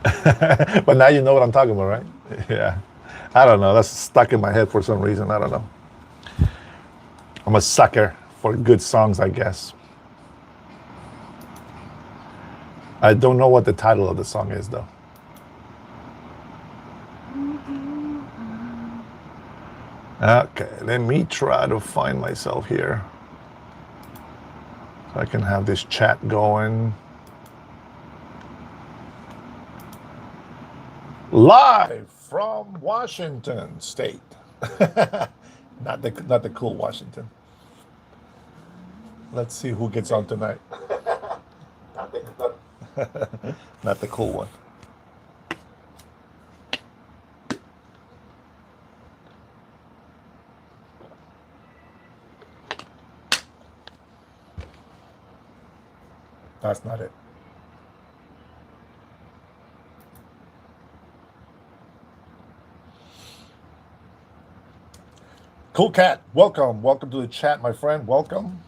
But now you know what I'm talking about, right? Yeah. I don't know. That's stuck in my head for some reason. I don't know. I'm a sucker for good songs, I guess. I don't know what the title of the song is, though. Okay, let me try to find myself here so I can have this chat going. Live from Washington State. Not the cool Washington. Let's see who gets on tonight. Not the cool one. That's not it. Cool Cat, welcome. Welcome to the chat, my friend. Welcome.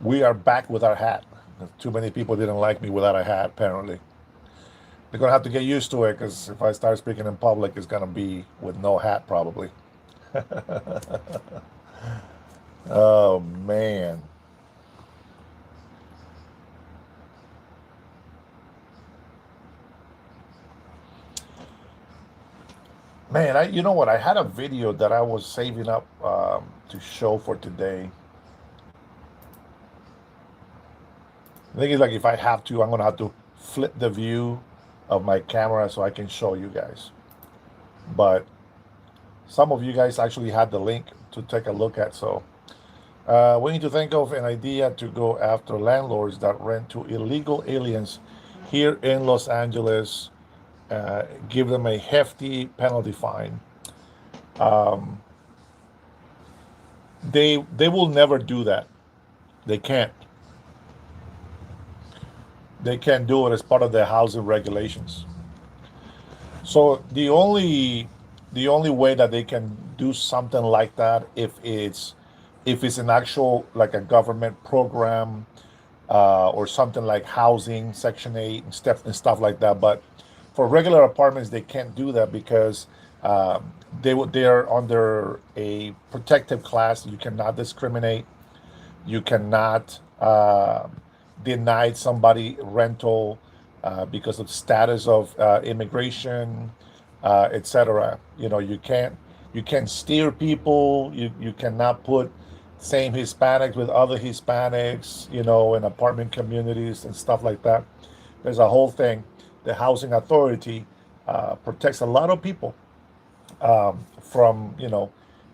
We are back with our hat. Too many people didn't like me without a hat, apparently. They're going to have to get used to it because if I start speaking in public, it's going to be with no hat, probably. Oh, man. Man, you know what? I had a video that I was saving up to show for today. The thing is, like, if I have to, I'm gonna have to flip the view of my camera so I can show you guys. But some of you guys actually had the link to take a look at. So we need to think of an idea to go after landlords that rent to illegal aliens here in Los Angeles. Give them a hefty penalty fine. Um, they will never do that. They can't. They can't do it as part of their housing regulations. So the only way that they can do something like that if it's an actual like a government program or something like housing Section 8 and stuff like that. But for regular apartments, they can't do that because they're under a protective class. You cannot discriminate. You cannot deny somebody rental because of status of immigration, etc. You can't steer people. You cannot put same Hispanics with other Hispanics, in apartment communities and stuff like that. There's a whole thing. The housing authority protects a lot of people from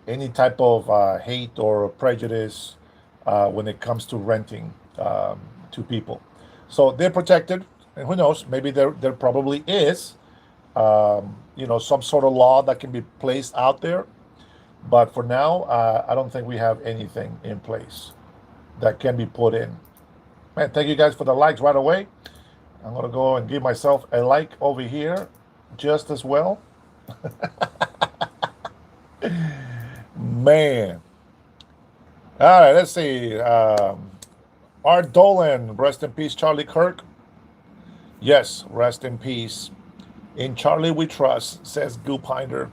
any type of hate or prejudice when it comes to renting to people. So they're protected, and who knows? Maybe there probably is some sort of law that can be placed out there. But for now, I don't think we have anything in place that can be put in. Man, thank you guys for the likes right away. I'm gonna go and give myself a like over here, just as well. Man. All right, let's see. Art Dolan, rest in peace, Charlie Kirk. Yes, rest in peace. In Charlie we trust, says Goopinder.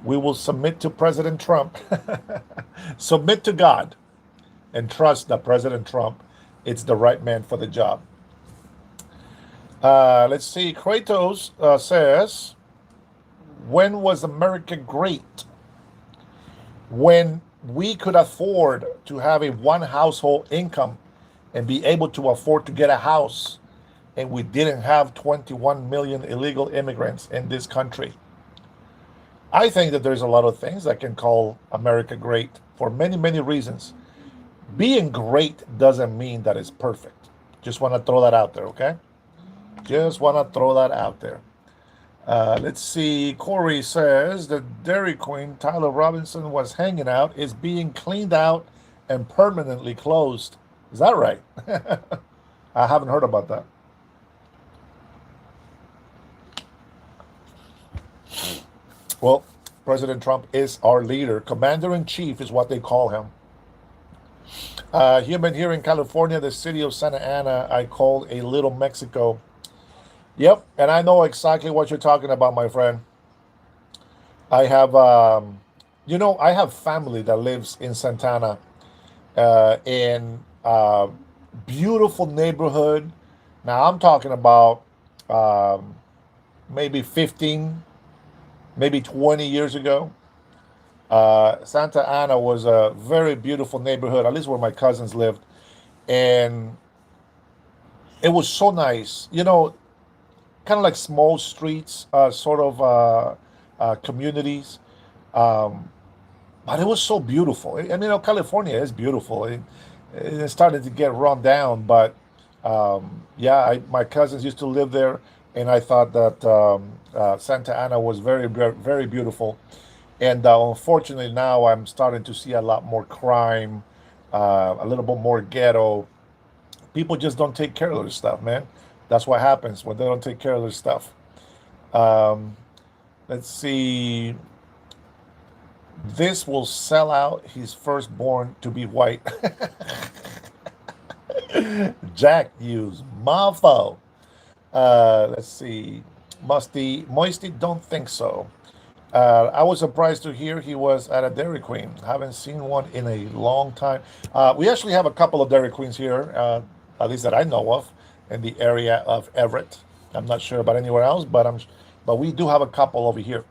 We will submit to President Trump. Submit to God and trust that President Trump is the right man for the job. Let's see. Kratos says, when was America great? When we could afford to have a one household income and be able to afford to get a house, and we didn't have 21 million illegal immigrants in this country. I think that there's a lot of things that can call America great for many, many reasons. Being great doesn't mean that it's perfect. Just want to throw that out there, okay? Just want to throw that out there. Let's see. Corey says the Dairy Queen Tyler Robinson was hanging out is being cleaned out and permanently closed. Is that right? I haven't heard about that. Well, President Trump is our leader. Commander in chief is what they call him. Human here in California, the city of Santa Ana, I call a little Mexico. Yep, and I know exactly what you're talking about, my friend. I have, I have family that lives in Santana, in beautiful neighborhood. Now I'm talking about um, maybe 15, maybe 20 years ago. Santa Ana was a very beautiful neighborhood, at least where my cousins lived, and it was so nice. Kind of like small streets, sort of communities. Um, but it was so beautiful. California is beautiful. It started to get run down, but yeah, my cousins used to live there, and I thought that Santa Ana was very, very, very beautiful. And unfortunately, now I'm starting to see a lot more crime, a little bit more ghetto. People just don't take care of their stuff, man. That's what happens when they don't take care of their stuff. Um, let's see. This will sell out his firstborn to be white. Jack Hughes, Mafo. Let's see. Moisty, don't think so. I was surprised to hear he was at a Dairy Queen. Haven't seen one in a long time. We actually have a couple of Dairy Queens here, at least that I know of, in the area of Everett. I'm not sure about anywhere else, but we do have a couple over here.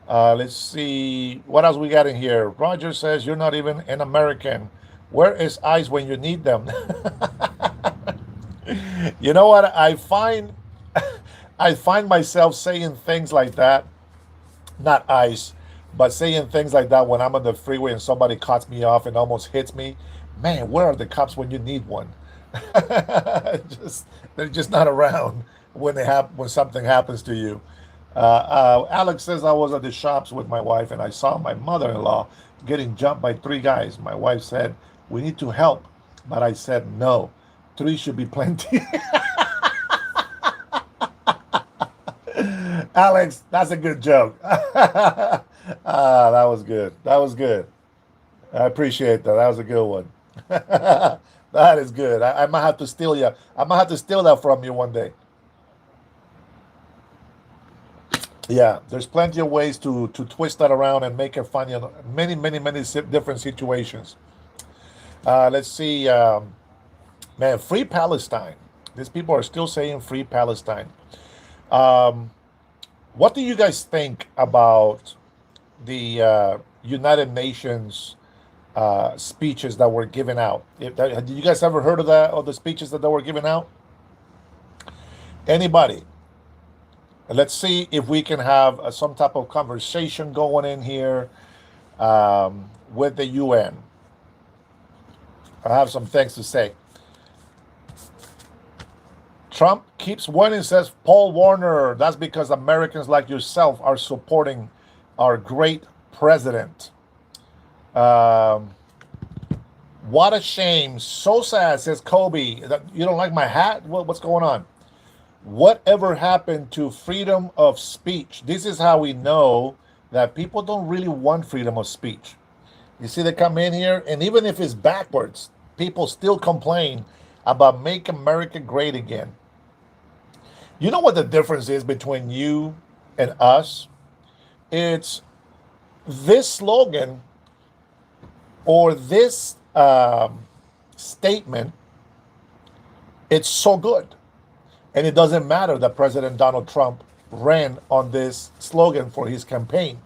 Let's see what else we got in here. Roger says you're not even an American. Where is ICE when you need them? You know what? I find myself saying things like that, not ICE, but saying things like that when I'm on the freeway and somebody cuts me off and almost hits me. Man, where are the cops when you need one? just they're just not around when something happens to you. Alex says I was at the shops with my wife and I saw my mother-in-law getting jumped by three guys. My wife said we need to help, but I said no. Three should be plenty. Alex, that's a good joke. That was good. That was good. I appreciate that. That was a good one. That is good. I might have to steal you. I might have to steal that from you one day. Yeah, there's plenty of ways to twist that around and make it funny in many, many, many different situations. Let's see. Man, free Palestine. These people are still saying free Palestine. Um, what do you guys think about the United Nations speeches that were given out? Did you guys ever heard of that, of the speeches that they were given out? Anybody? Let's see if we can have some type of conversation going in here with the UN. I have some things to say. Trump keeps winning, says Paul Warner. That's because Americans like yourself are supporting our great president. Um, what a shame. So sad, says Kobe. You don't like my hat? What's going on? Whatever happened to freedom of speech? This is how we know that people don't really want freedom of speech. You see, they come in here, and even if it's backwards, people still complain about make America great again. You know what the difference is between you and us? It's this slogan or this statement. It's so good. And it doesn't matter that President Donald Trump ran on this slogan for his campaign.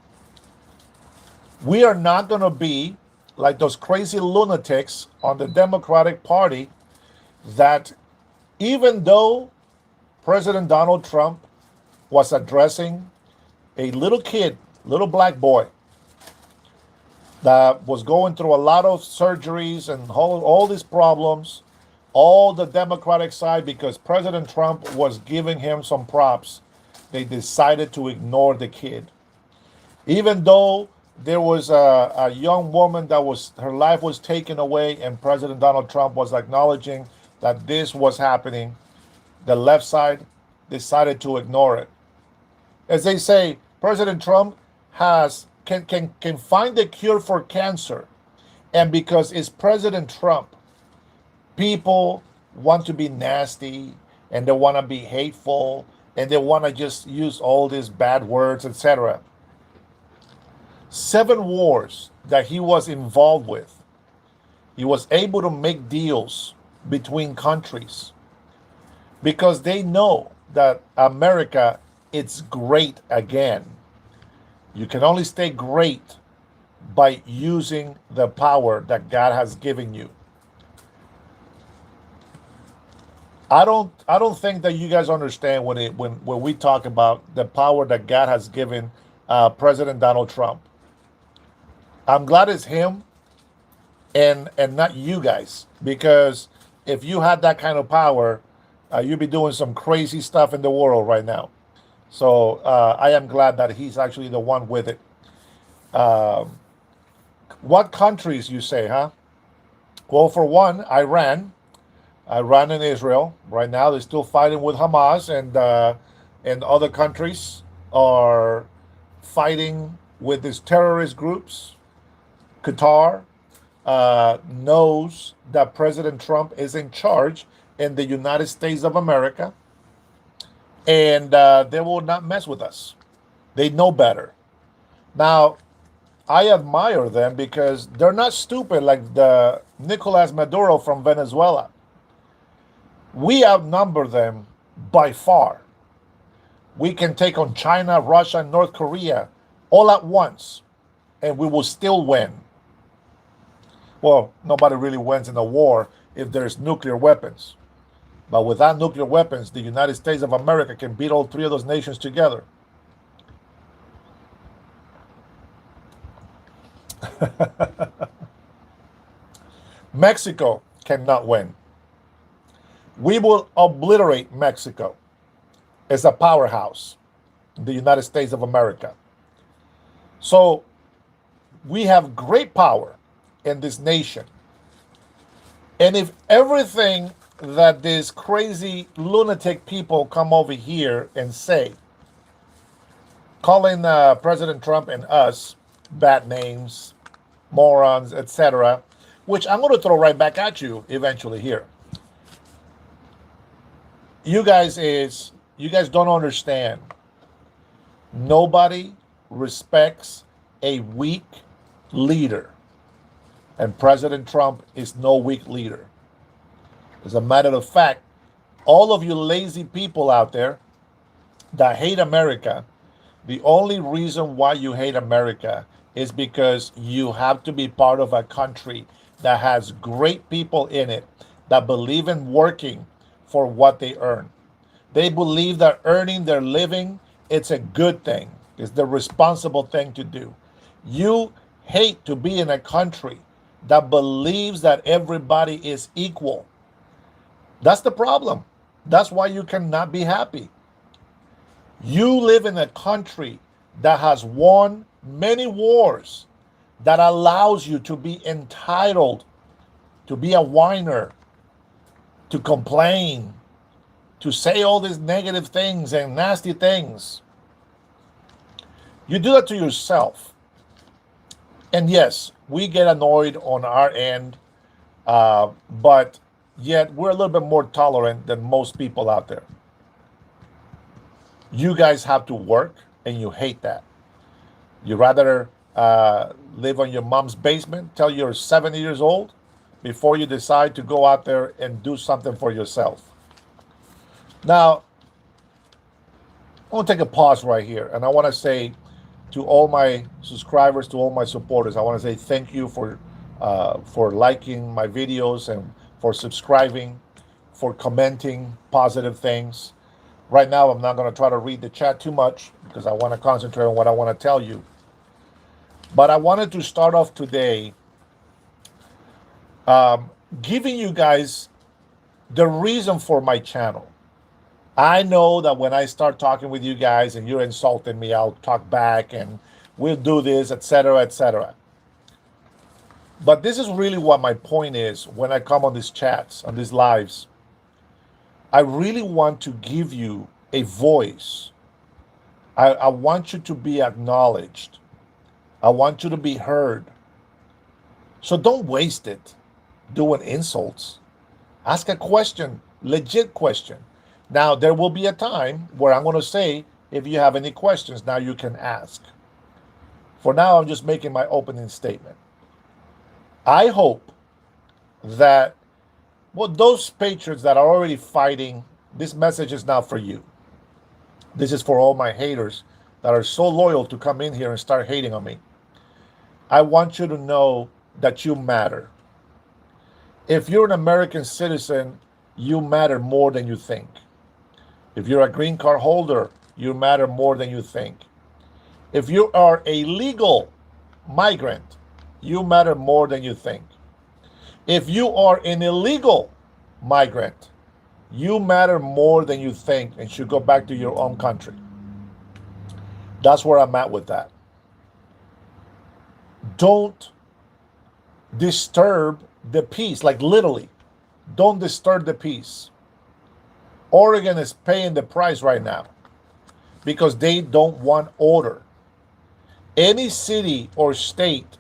We are not going to be like those crazy lunatics on the Democratic Party that, even though President Donald Trump was addressing a little kid, little black boy, that was going through a lot of surgeries and all these problems, all the Democratic side, because President Trump was giving him some props, they decided to ignore the kid. Even though there was a young woman that was her life was taken away, and President Donald Trump was acknowledging that this was happening, the left side decided to ignore it. As they say, President Trump can find the cure for cancer, and because it's President Trump, people want to be nasty and they want to be hateful and they want to just use all these bad words, etc. 7 wars that he was involved with, he was able to make deals between countries because they know that America, it's great again. You can only stay great by using the power that God has given you. I don't think that you guys understand when we talk about the power that God has given President Donald Trump. I'm glad it's him and not you guys, because if you had that kind of power, you'd be doing some crazy stuff in the world right now. So I am glad that he's actually the one with it. Um what countries you say, huh? Well, for one, Iran. Iran and Israel. Right now, they're still fighting with Hamas, and other countries are fighting with these terrorist groups. Qatar knows that President Trump is in charge in the United States of America, and they will not mess with us. They know better. Now, I admire them because they're not stupid like the Nicolas Maduro from Venezuela. We outnumber them by far. We can take on China, Russia, and North Korea all at once, and we will still win. Well, nobody really wins in a war if there's nuclear weapons. But without nuclear weapons, the United States of America can beat all three of those nations together. Mexico cannot win. We will obliterate Mexico as a powerhouse, the United States of America. So we have great power in this nation. And if everything that these crazy lunatic people come over here and say, calling President Trump and us bad names, morons, etc., which I'm going to throw right back at you eventually here. You guys don't understand. Nobody respects a weak leader. And President Trump is no weak leader. As a matter of fact, all of you lazy people out there that hate America, the only reason why you hate America is because you have to be part of a country that has great people in it that believe in working for what they earn. They believe that earning their living, it's a good thing. It's the responsible thing to do. You hate to be in a country that believes that everybody is equal. That's the problem. That's why you cannot be happy. You live in a country that has won many wars, that allows you to be entitled, to be a whiner, to complain, to say all these negative things and nasty things. You do that to yourself. And yes, we get annoyed on our end, but yet we're a little bit more tolerant than most people out there. You guys have to work, and you hate that. You rather live on your mom's basement till you're 70 years old before you decide to go out there and do something for yourself. Now, I want to take a pause right here, and I want to say to all my subscribers, to all my supporters, I want to say thank you for liking my videos and for subscribing, for commenting positive things. Right now, I'm not going to try to read the chat too much because I want to concentrate on what I want to tell you. But I wanted to start off today giving you guys the reason for my channel. I know that when I start talking with you guys and you're insulting me, I'll talk back and we'll do this, etc., etc. But this is really what my point is when I come on these chats, on these lives. I really want to give you a voice. I want you to be acknowledged. I want you to be heard. So don't waste it doing insults. Ask a question, legit question. Now, there will be a time where I'm going to say, if you have any questions, now you can ask. For now, I'm just making my opening statement. I hope that, well, those patriots that are already fighting, this message is not for you. This is for all my haters that are so loyal to come in here and start hating on me. I want you to know that you matter. If you're an American citizen, you matter more than you think. If you're a green card holder, you matter more than you think. If you are a legal migrant, you matter more than you think. If you are an illegal migrant, you matter more than you think and should go back to your own country. That's where I'm at with that. Don't disturb the peace, like literally, don't disturb the peace. Oregon is paying the price right now because they don't want order. Any city or state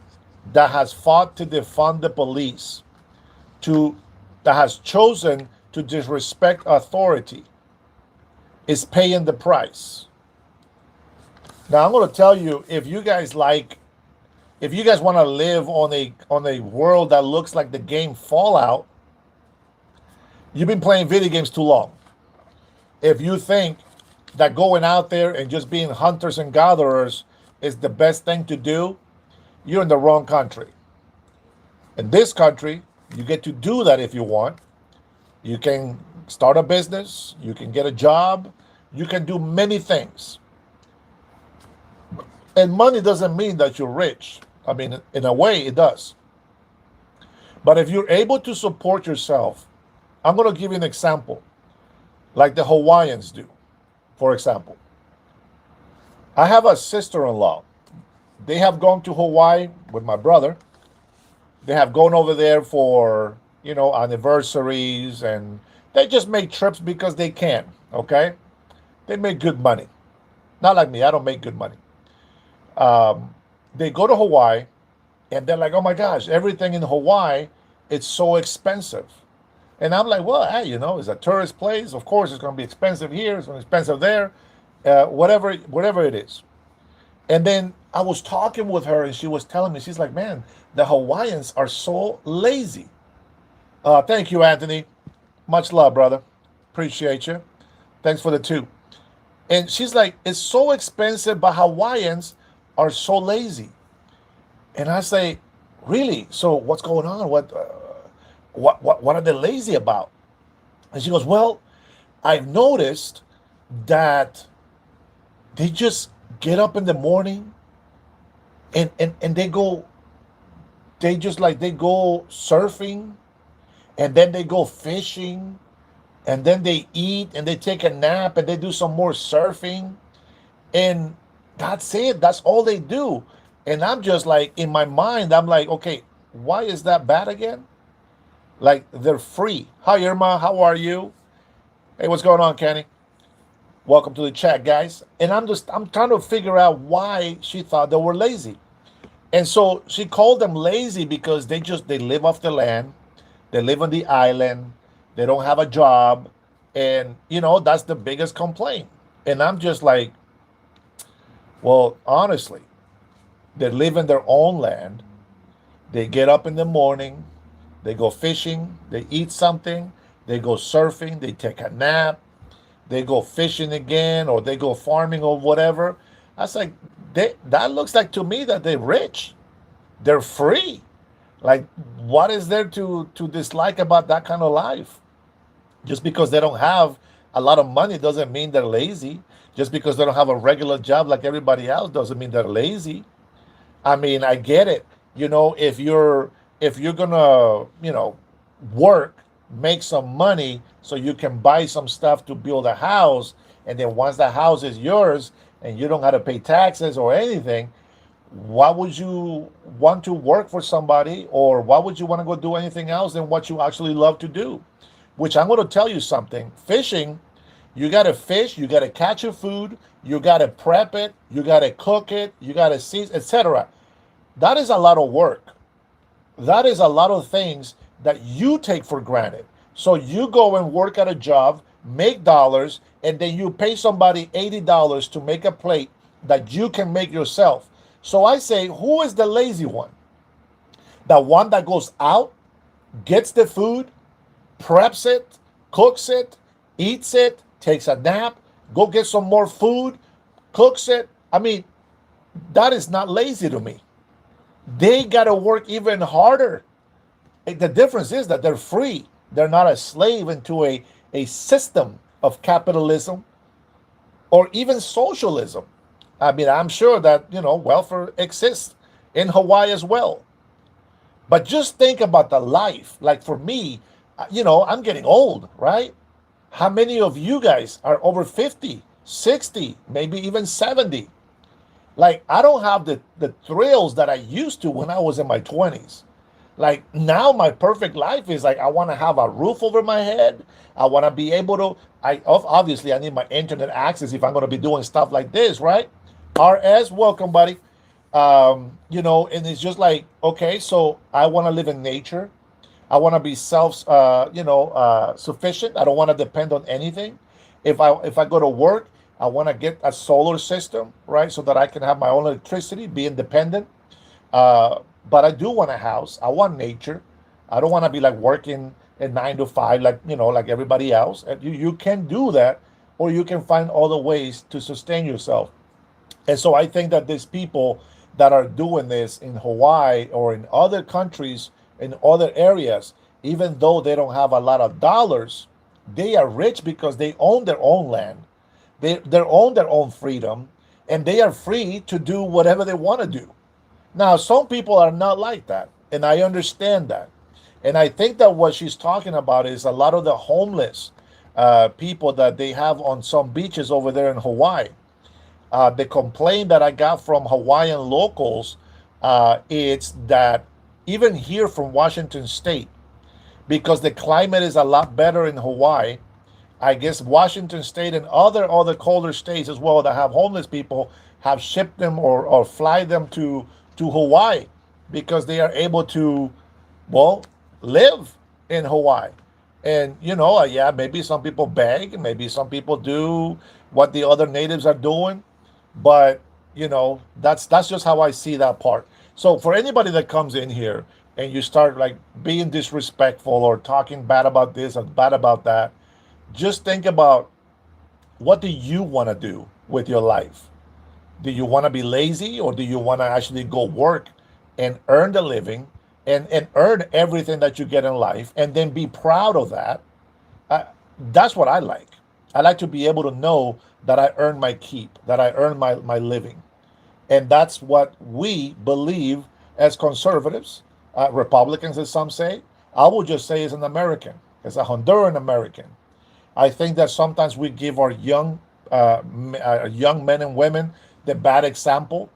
that has fought to defund the police, that has chosen to disrespect authority, is paying the price. Now I'm going to tell you, if you guys want to live on a world that looks like the game Fallout, you've been playing video games too long. If you think that going out there and just being hunters and gatherers is the best thing to do, you're in the wrong country. In this country, you get to do that if you want. You can start a business, you can get a job, you can do many things. And money doesn't mean that you're rich. I mean, in a way, it does. But if you're able to support yourself, I'm going to give you an example, like the Hawaiians do, for example. I have a sister-in-law. They have gone to Hawaii with my brother. They have gone over there for, anniversaries, and they just make trips because they can, okay? They make good money. Not like me, I don't make good money. They go to Hawaii, and they're like, oh my gosh, everything in Hawaii, it's so expensive. And I'm like, well, hey, it's a tourist place. Of course, it's going to be expensive here. It's going to be expensive there, whatever it is. And then I was talking with her, and she was telling me, she's like, man, the Hawaiians are so lazy. Thank you, Anthony. Much love, brother. Appreciate you. Thanks for the 2. And she's like, it's so expensive, but Hawaiians are so lazy. And I say, really? So what's going on? What are they lazy about? And she goes, well, I've noticed that they just get up in the morning and they go surfing, and then they go fishing, and then they eat and they take a nap and they do some more surfing, and that's it. That's all they do. And I'm just like, in my mind, I'm like, okay, why is that bad again? Like, they're free. Hi, Irma. How are you? Hey, what's going on, Kenny? Welcome to the chat, guys. And I'm trying to figure out why she thought they were lazy. And so she called them lazy because they live off the land. They live on the island. They don't have a job. And, that's the biggest complaint. And I'm just like, well, honestly, they live in their own land. They get up in the morning. They go fishing. They eat something. They go surfing. They take a nap. They go fishing again, or they go farming or whatever. I was like, that looks like to me that they're rich. They're free. Like, what is there to dislike about that kind of life? Just because they don't have a lot of money doesn't mean they're lazy. Just because they don't have a regular job like everybody else doesn't mean they're lazy. I mean, I get it. If you're gonna, work, make some money so you can buy some stuff to build a house, and then once the house is yours and you don't have to pay taxes or anything, why would you want to work for somebody, or why would you want to go do anything else than what you actually love to do? Which, I'm going to tell you something. Fishing, you got to fish, you got to catch your food, you got to prep it, you got to cook it, you got to season, etc. That is a lot of work. That is a lot of things that you take for granted. So you go and work at a job make dollars, and then you pay somebody $80 to make a plate that you can make yourself. So I say, who is the lazy one? The one that goes out, gets the food, preps it, cooks it, eats it, takes a nap, go get some more food, cooks it. I mean, that is not lazy to me. They got to work even harder. The difference is that they're free. They're not a slave into a system of capitalism or even socialism. I mean, I'm sure that, welfare exists in Hawaii as well. But just think about the life. Like for me, I'm getting old, right? How many of you guys are over 50, 60, maybe even 70? Like, I don't have the thrills that I used to when I was in my 20s. Like, now my perfect life is like, I want to have a roof over my head. I want to be able to, obviously, I need my internet access if I'm going to be doing stuff like this, right? RS, welcome, buddy. And it's just like, okay, so I want to live in nature. I want to be sufficient. I don't want to depend on anything. If I go to work, I want to get a solar system, right, so that I can have my own electricity, be independent. But I do want a house. I want nature. I don't want to be like working at 9 to 5, like everybody else. And you can do that, or you can find other ways to sustain yourself. And so I think that these people that are doing this in Hawaii or in other countries, in other areas, even though they don't have a lot of dollars, they are rich because they own their own land. They own their own freedom, and they are free to do whatever they want to do. Now, some people are not like that, and I understand that. And I think that what she's talking about is a lot of the homeless people that they have on some beaches over there in Hawaii. The complaint that I got from Hawaiian locals, it's that even here from Washington State, because the climate is a lot better in Hawaii. I guess Washington State and other colder states as well that have homeless people have shipped them or fly them to Hawaii because they are able to, well, live in Hawaii. And yeah, maybe some people beg, maybe some people do what the other natives are doing, but that's just how I see that part. So for anybody that comes in here and you start like being disrespectful or talking bad about this or bad about that, just think about, what do you want to do with your life? Do you want to be lazy, or do you want to actually go work and earn the living and earn everything that you get in life and then be proud of that? I, that's what I like. I like to be able to know that I earn my keep, that I earn my living. And that's what we believe as conservatives, Republicans, as some say. I would just say as an American, as a Honduran American. I think that sometimes we give our young men and women the bad example.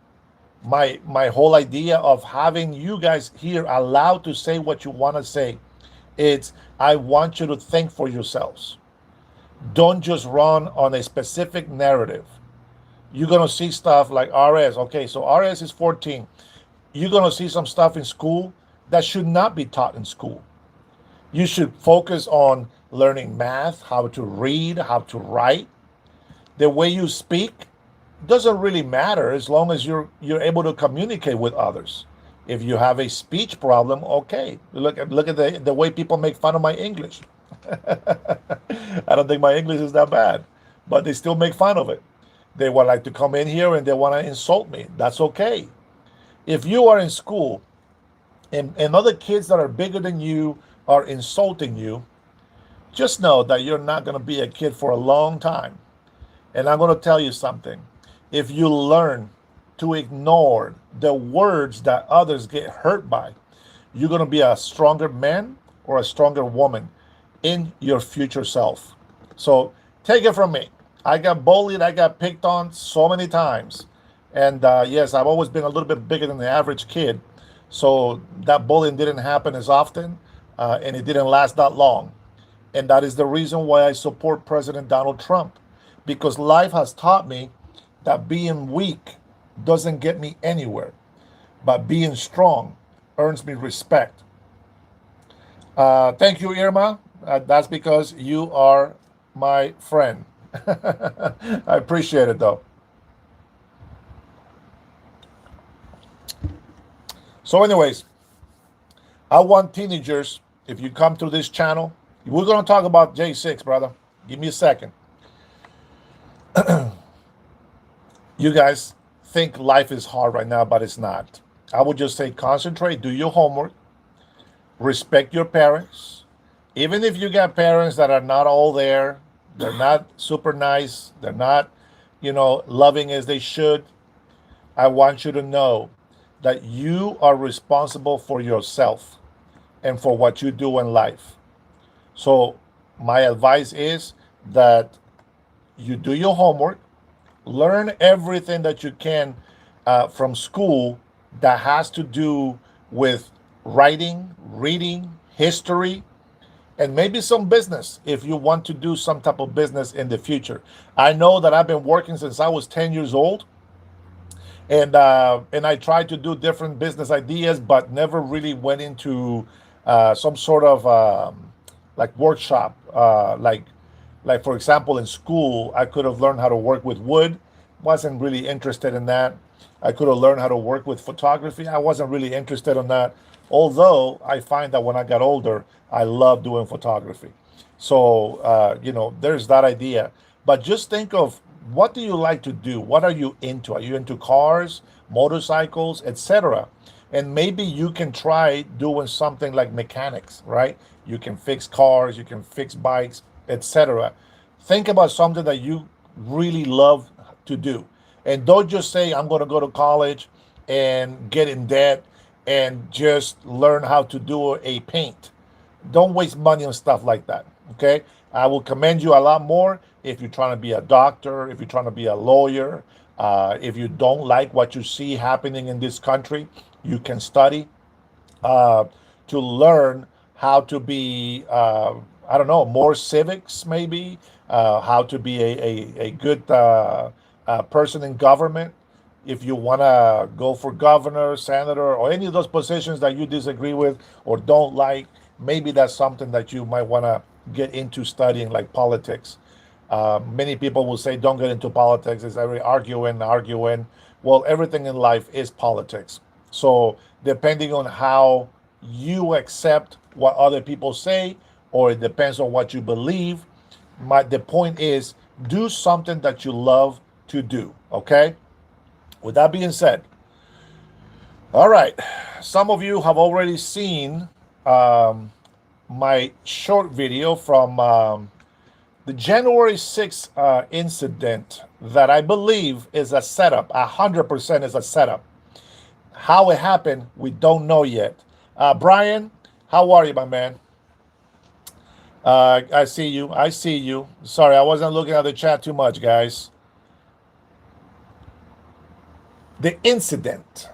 My whole idea of having you guys here allowed to say what you want to say, it's, I want you to think for yourselves. Don't just run on a specific narrative. You're gonna see stuff like RS. Okay, so RS is 14. You're gonna see some stuff in school that should not be taught in school. You should focus on learning math, how to read, how to write. The way you speak doesn't really matter as long as you're able to communicate with others. If you have a speech problem, okay. Look at the way people make fun of my English. I don't think my English is that bad, but they still make fun of it. They would like to come in here and they want to insult me. That's okay. If you are in school and other kids that are bigger than you are insulting you, just know that you're not going to be a kid for a long time. And I'm going to tell you something. If you learn to ignore the words that others get hurt by, you're going to be a stronger man or a stronger woman in your future self. So take it from me. I got bullied, I got picked on so many times. And yes, I've always been a little bit bigger than the average kid. So that bullying didn't happen as often, and it didn't last that long. And that is the reason why I support President Donald Trump, because life has taught me that being weak doesn't get me anywhere, but being strong earns me respect. Thank you, Irma. That's because you are my friend. I appreciate it though. So, anyways, I want teenagers, if you come through this channel, we're going to talk about J6, brother. Give me a second. You guys think life is hard right now, but it's not. I would just say concentrate, do your homework, respect your parents. Even if you got parents that are not all there, they're not super nice, they're not, loving as they should. I want you to know that you are responsible for yourself and for what you do in life. So, my advice is that you do your homework, learn everything that you can from school that has to do with writing, reading, history, and maybe some business if you want to do some type of business in the future. I know that I've been working since I was 10 years old, and I tried to do different business ideas, but never really went into some sort of like workshop. Like for example, in school, I could have learned how to work with wood. Wasn't really interested in that. I could have learned how to work with photography. I wasn't really interested in that. Although I find that when I got older, I love doing photography. So there's that idea. But just think of, what do you like to do? What are you into? Are you into cars, motorcycles, etc.? And maybe you can try doing something like mechanics, right? You can fix cars, you can fix bikes, etc. Think about something that you really love to do. And don't just say, I'm going to go to college and get in debt and just learn how to do a paint. Don't waste money on stuff like that. Okay. I will commend you a lot more if you're trying to be a doctor, if you're trying to be a lawyer. If you don't like what you see happening in this country, you can study uh, to learn how to be, I don't know, more civics, maybe, how to be a good person in government. If you want to go for governor, senator, or any of those positions that you disagree with or don't like, maybe that's something that you might want to get into studying, like politics. Many people will say, don't get into politics. It's every arguing. Well, everything in life is politics. So, depending on how you accept what other people say, or it depends on what you believe, the point is, do something that you love to do. Okay? With that being said, all right, some of you have already seen my short video from the January 6th incident that I believe is a setup. 100% is a setup. How it happened, we don't know yet. Brian, how are you, my man? I see you. I see you. Sorry, I wasn't looking at the chat too much, guys. The incident.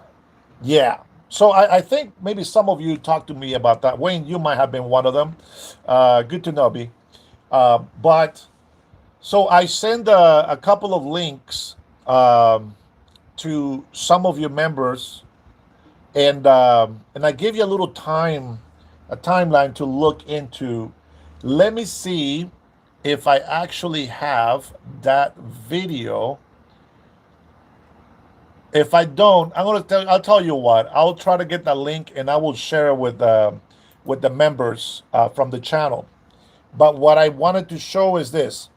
Yeah. So I think maybe some of you talked to me about that. Wayne, you might have been one of them. Good to know, B. But so I send a couple of links to some of your members, and I give you a little a timeline to look into. Let me see if I actually have that video. If I don't, I'll tell you what. I'll try to get that link and I will share it with the members from the channel. But what I wanted to show is this.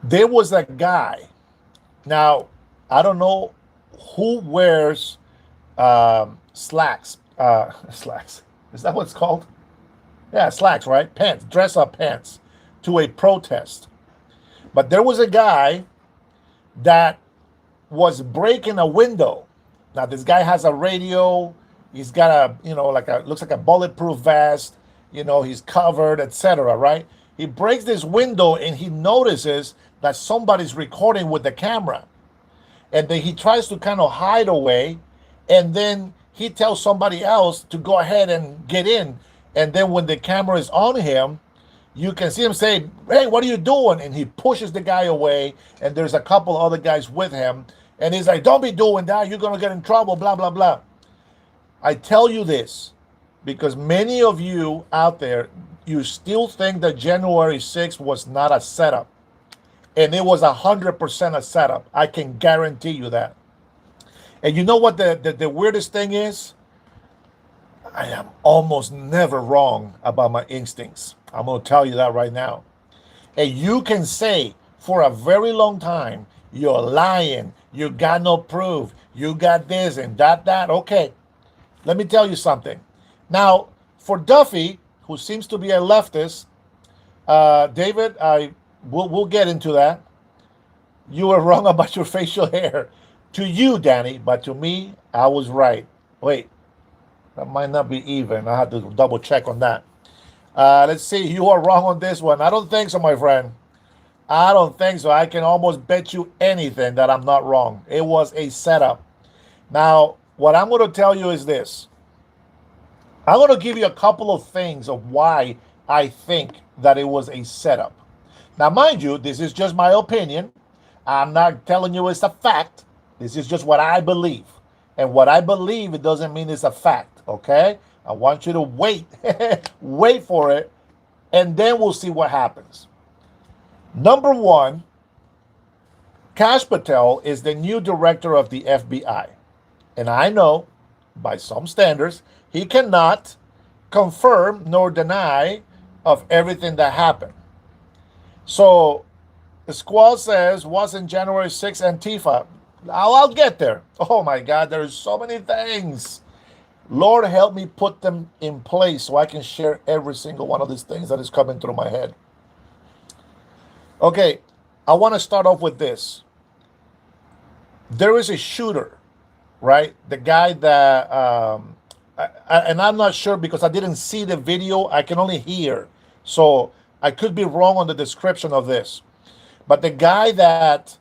There was a guy. Now, I don't know who wears slacks. Slacks. Is that what it's called? Yeah, slacks, right? Pants, dress up pants to a protest. But there was a guy that was breaking a window. Now, this guy has a radio. He's got looks like a bulletproof vest. He's covered, etc. Right? He breaks this window and he notices that somebody's recording with the camera. And then he tries to kind of hide away. And then he tells somebody else to go ahead and get in. And then when the camera is on him, you can see him say, "Hey, what are you doing?" And he pushes the guy away. And there's a couple other guys with him. And he's like, "Don't be doing that. You're going to get in trouble, blah, blah, blah." I tell you this because many of you out there, you still think that January 6th was not a setup. And it was 100% a setup. I can guarantee you that. And you know what the weirdest thing is? I am almost never wrong about my instincts. I'm going to tell you that right now. And you can say for a very long time, you're lying, you got no proof, you got this and that. Okay, let me tell you something. Now, for Duffy, who seems to be a leftist, David, we'll get into that. You were wrong about your facial hair. To you, Danny, but to me, I was right. Wait, that might not be even. I have to double check on that. Let's see. You are wrong on this one. I don't think so, my friend. I don't think so. I can almost bet you anything that I'm not wrong. It was a setup. Now, what I'm going to tell you is this. I'm going to give you a couple of things of why I think that it was a setup. Now, mind you, this is just my opinion. I'm not telling you it's a fact. This is just what I believe. And what I believe, it doesn't mean it's a fact, okay? I want you to wait. Wait for it, and then we'll see what happens. Number one, Kash Patel is the new director of the FBI. And I know, by some standards, he cannot confirm nor deny of everything that happened. So the squad says, wasn't January 6th Antifa? I'll get there. Oh my God, there's so many things. Lord, help me put them in place so I can share every single one of these things that is coming through my head. Okay, I want to start off with this. There is a shooter, right? The guy that, and I'm not sure because I didn't see the video. I can only hear. So I could be wrong on the description of this. But the guy that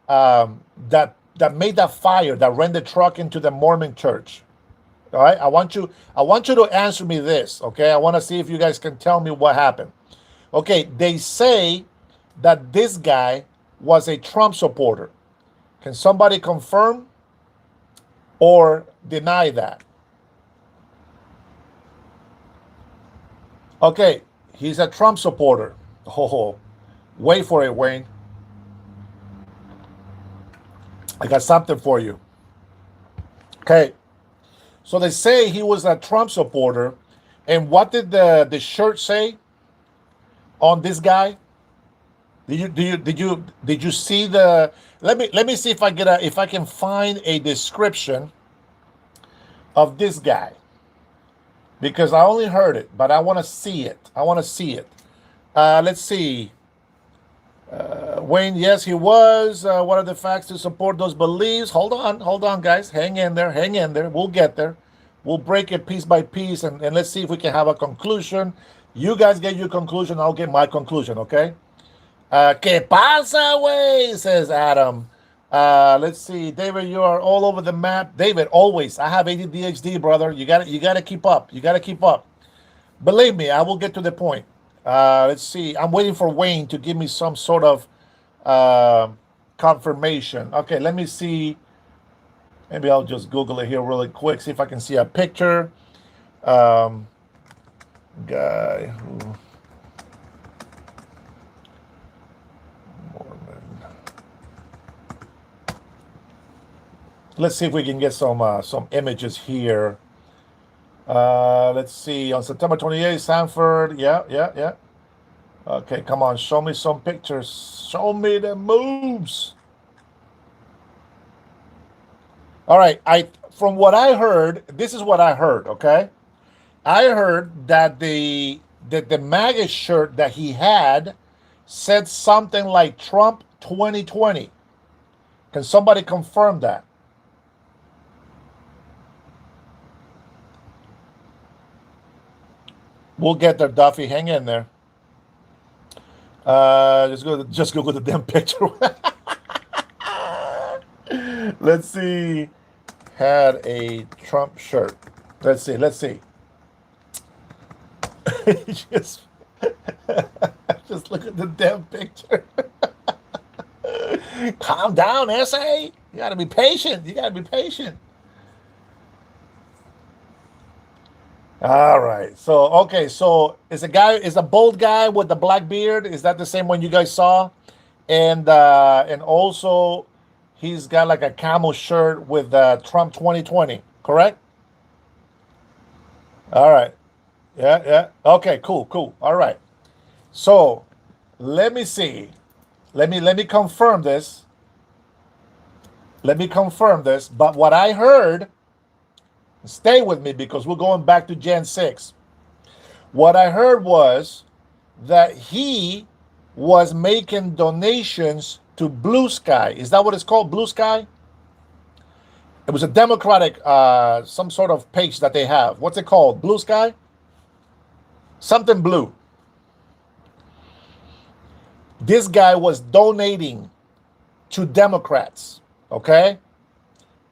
that made that fire, that ran the truck into the Mormon church. All right, I want you to answer me this. Okay, I want to see if you guys can tell me what happened. Okay, they say that this guy was a Trump supporter. Can somebody confirm or deny that? Okay, he's a Trump supporter. Oh, wait for it, Wayne. I got something for you. Okay. So they say he was a Trump supporter. And what did the shirt say on this guy? Did you see the let me see if I can find a description of this guy. Because I only heard it, but I want to see it. Let's see. Wayne, yes, he was. What are the facts to support those beliefs? Hold on, guys. Hang in there. We'll get there. We'll break it piece by piece, and let's see if we can have a conclusion. You guys get your conclusion. I'll get my conclusion, okay? ¿Qué pasa, güey? Says Adam. Let's see. David, you are all over the map. David, always. I have ADHD, brother. You gotta keep up. Believe me, I will get to the point. Let's see. I'm waiting for Wayne to give me some sort of confirmation. Okay, let me see. Maybe I'll just Google it here really quick, see if I can see a picture. Guy who Mormon. Let's see if we can get some images here. Let's see. On September 28th, Sanford. Yeah. Okay, come on. Show me some pictures. Show me the moves. All right. From what I heard, this is what I heard, okay? I heard that the MAGA shirt that he had said something like Trump 2020. Can somebody confirm that? We'll get there, Duffy. Hang in there. Just go with the damn picture. Let's see. Had a Trump shirt. Let's see. just look at the damn picture. Calm down, SA. You gotta be patient. All right. So okay. So is a bald guy with the black beard? Is that the same one you guys saw? And also he's got like a camel shirt with Trump 2020. Correct. All right. Yeah. Yeah. Okay. Cool. Cool. All right. So let me see. Let me confirm this. Let me confirm this. But what I heard, stay with me because we're going back to Gen 6. What I heard was that he was making donations to Blue Sky. Is that what it's called? Blue Sky? It was a Democratic, some sort of page that they have. What's it called? Blue Sky? Something blue. This guy was donating to Democrats. Okay?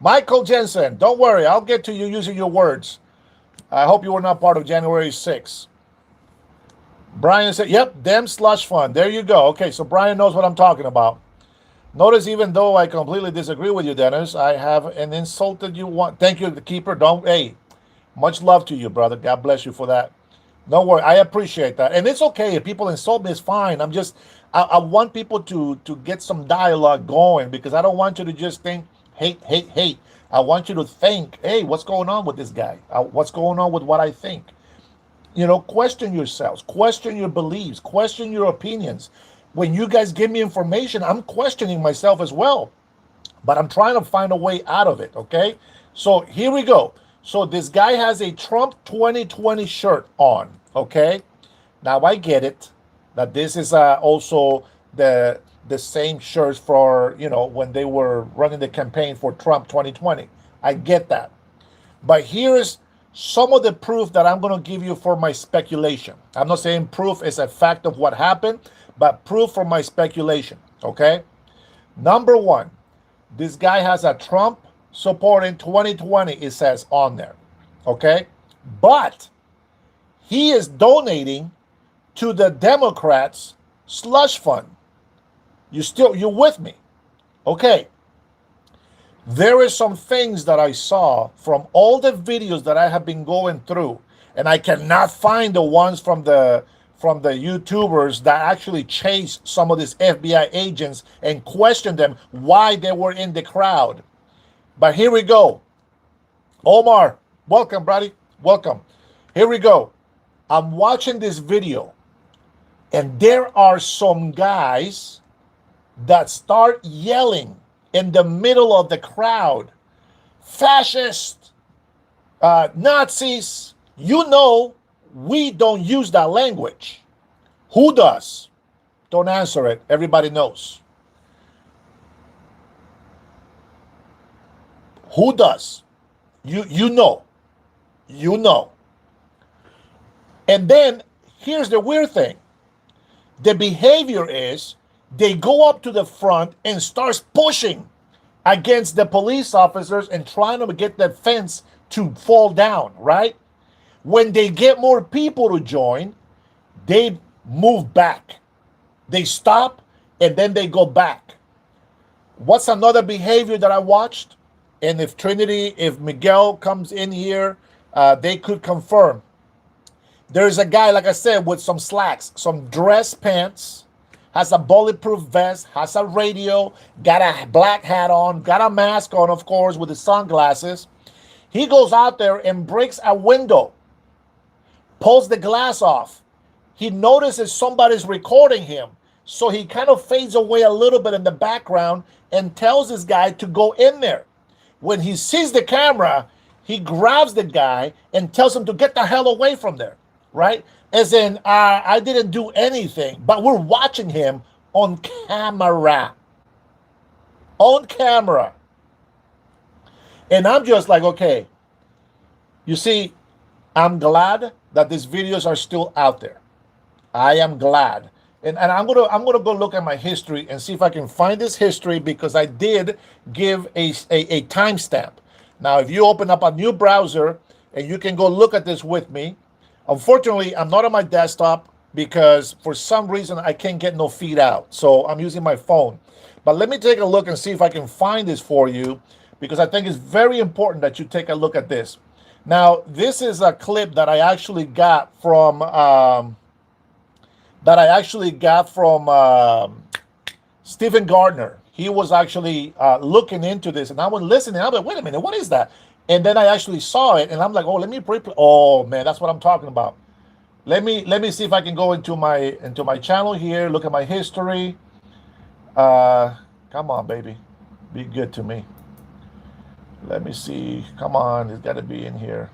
Michael Jensen, don't worry. I'll get to you using your words. I hope you were not part of January 6th. Brian said, yep, dem slush fund. There you go. Okay, so Brian knows what I'm talking about. Notice, even though I completely disagree with you, Dennis, I haven't insulted you one. Thank you, the keeper. Hey, much love to you, brother. God bless you for that. No worry. I appreciate that. And it's okay. If people insult me, it's fine. I want people to get some dialogue going because I don't want you to just think, hate, hate, hate. I want you to think, hey, what's going on with this guy? What's going on with what I think? Question yourselves, question your beliefs, question your opinions. When you guys give me information, I'm questioning myself as well, but I'm trying to find a way out of it. Okay. So here we go. So this guy has a Trump 2020 shirt on. Okay. Now I get it that this is also the same shirts for, when they were running the campaign for Trump 2020. I get that. But here's some of the proof that I'm going to give you for my speculation. I'm not saying proof is a fact of what happened, but proof for my speculation. Okay. Number one, this guy has a Trump support in 2020, it says on there. Okay. But he is donating to the Democrats' slush fund. You with me? Okay. There is some things that I saw from all the videos that I have been going through, and I cannot find the ones from the YouTubers that actually chased some of these FBI agents and questioned them why they were in the crowd. But here we go. Omar, welcome, buddy. Welcome. Here we go. I'm watching this video, and there are some guys that start yelling in the middle of the crowd, fascist, Nazis. We don't use that language. Who does? Don't answer it. Everybody knows. Who does? You know. You know. And then here's the weird thing. The behavior is they go up to the front and starts pushing against the police officers and trying to get the fence to fall down, right? When they get more people to join, they move back. They stop and then they go back. What's another behavior that I watched? And if Miguel comes in here, they could confirm. There's a guy, like I said, with some slacks, some dress pants, has a bulletproof vest, has a radio, got a black hat on, got a mask on, of course, with his sunglasses. He goes out there and breaks a window, pulls the glass off. He notices somebody's recording him. So he kind of fades away a little bit in the background and tells this guy to go in there. When he sees the camera, he grabs the guy and tells him to get the hell away from there, right? As in, I didn't do anything, but we're watching him on camera. On camera. And I'm just like, okay, you see, I'm glad that these videos are still out there. I am glad. And I'm gonna go look at my history and see if I can find this history, because I did give a timestamp. Now, if you open up a new browser and you can go look at this with me. Unfortunately, I'm not on my desktop because for some reason I can't get no feed out. So I'm using my phone. But let me take a look and see if I can find this for you, because I think it's very important that you take a look at this. Now, this is a clip that I actually got from Stephen Gardner. He was actually looking into this, and I was listening. I'm like, wait a minute, what is that? And then I actually saw it, and I'm like, oh, let me replay. Oh man, that's what I'm talking about. Let me see if I can go into my channel here. Look at my history. Uh, Come on, baby, be good to me. Let me see. Come on, it's got to be in here.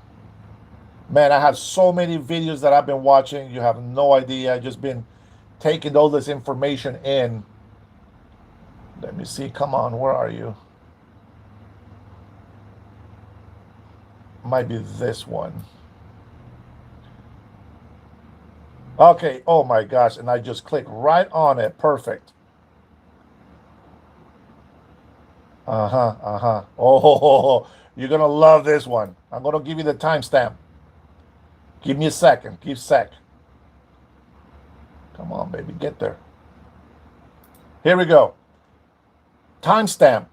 Man, I have so many videos that I've been watching. You have no idea. I've just been taking all this information in. Let me see. Come on, where are you? Might be this one. Okay. Oh my gosh. And I just clicked right on it. Perfect. Uh-huh. Uh-huh. Oh, you're gonna love this one. I'm gonna give you the timestamp. Give me a second. Keep sec. Come on, baby. Get there. Here we go. Timestamp.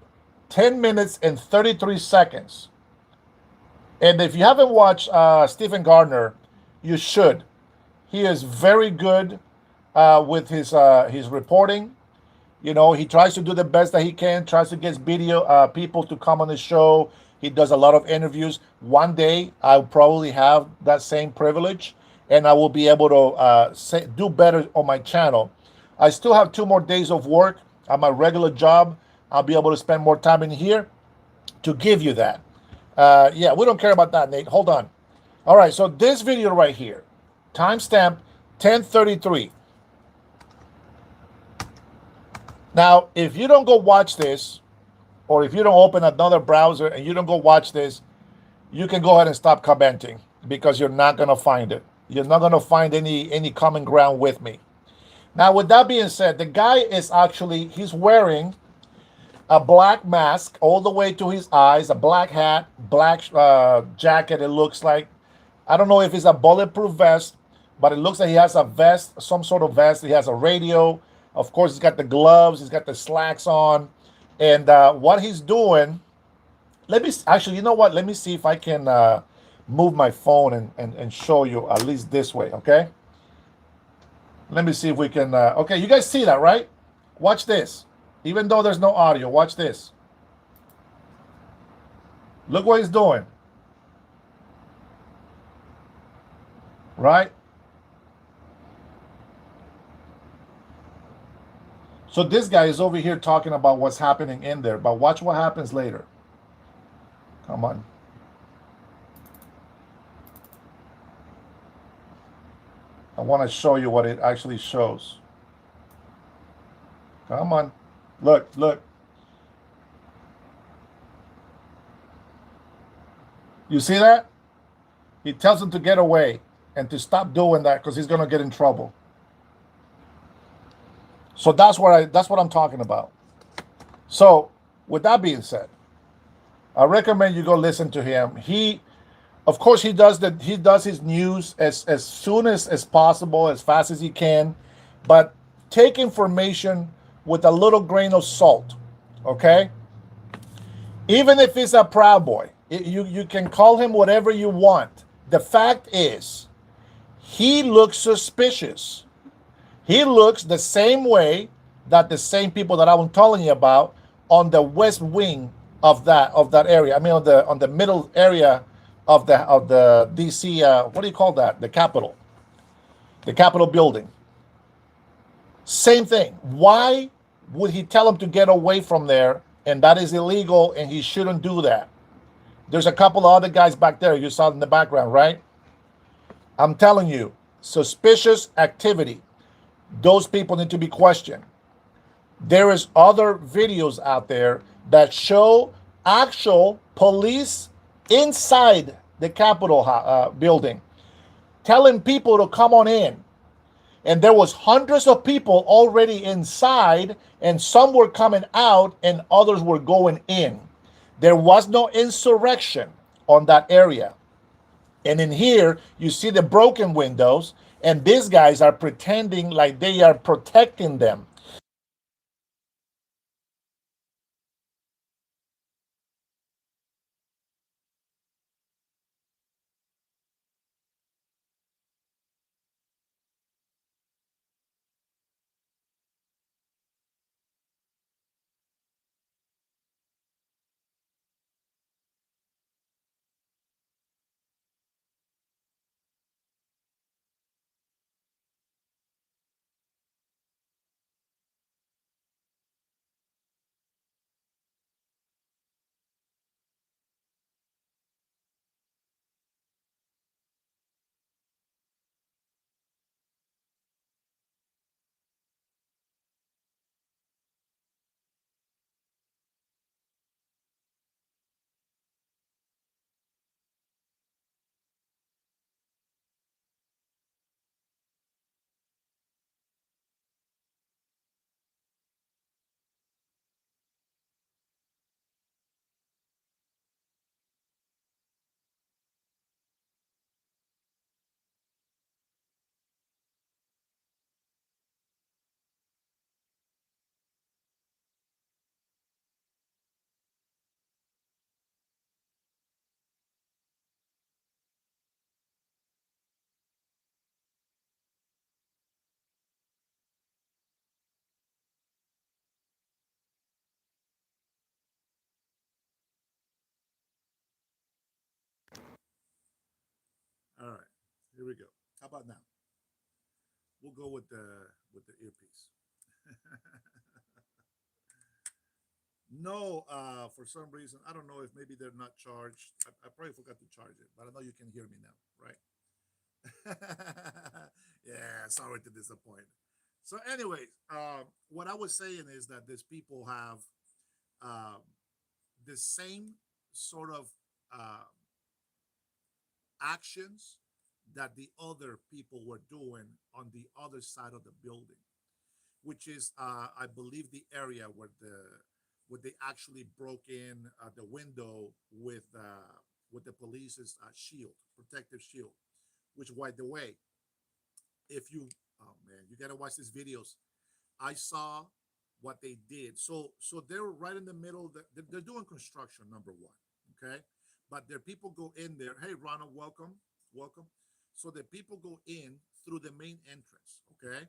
10 minutes and 33 seconds. And if you haven't watched Stephen Gardner, you should. He is very good with his reporting. You know, he tries to do the best that he can. Tries to get video people to come on the show. He does a lot of interviews. One day, I'll probably have that same privilege, and I will be able to do better on my channel. I still have 2 more days of work at my regular job. I'll be able to spend more time in here to give you that. Yeah, we don't care about that, Nate. Hold on. All right, so this video right here, timestamp 10:33. Now, if you don't go watch this, or if you don't open another browser and you don't go watch this, you can go ahead and stop commenting because you're not gonna find it. You're not gonna find any common ground with me. Now, with that being said, the guy is actually he's wearing a black mask all the way to his eyes, a black hat, black jacket. It looks like I don't know if it's a bulletproof vest, but it looks like he has a vest, some sort of vest. He has a radio. Of course, he's got the gloves. He's got the slacks on, and what he's doing. Let me actually, you know what? Let me see if I can move my phone and show you at least this way. Okay. Let me see if we can. Okay, you guys see that, right? Watch this. Even though there's no audio, watch this. Look what he's doing. Right? So this guy is over here talking about what's happening in there, but watch what happens later. Come on. I want to show you what it actually shows. Come on. Look, look. You see that? He tells him to get away and to stop doing that because he's going to get in trouble. So that's what I'm talking about. So, with that being said, I recommend you go listen to him. Of course, he does his news as soon as possible, as fast as he can, but take information with a little grain of salt. Okay? Even if he's a Proud Boy, you can call him whatever you want. The fact is, he looks suspicious. He looks the same way that the same people that I was telling you about on the west wing of that area. I mean, on the middle area of the DC. What do you call that? The Capitol building. Same thing. Why would he tell him to get away from there? And that is illegal, and he shouldn't do that. There's a couple of other guys back there you saw in the background, right? I'm telling you, suspicious activity. Those people need to be questioned. There is other videos out there that show actual police inside the Capitol building telling people to come on in. And there was hundreds of people already inside, and some were coming out and others were going in. There was no insurrection on that area. And in here, you see the broken windows, and these guys are pretending like they are protecting them. Here we go. How about now? We'll go with the earpiece. No, for some reason, I don't know if maybe they're not charged. I probably forgot to charge it, but I know you can hear me now, right? Yeah, sorry to disappoint. So, anyways, what I was saying is that these people have um, the same sort of uh, actions that the other people were doing on the other side of the building, which is, I believe, the area where they actually broke in the window with the police's shield, protective shield. Which, by the way, if you, oh man, you gotta watch these videos. I saw what they did. So they're right in the middle. They're doing construction, number one. Okay, but their people go in there. Hey, Ronald, welcome, welcome. So the people go in through the main entrance. Okay,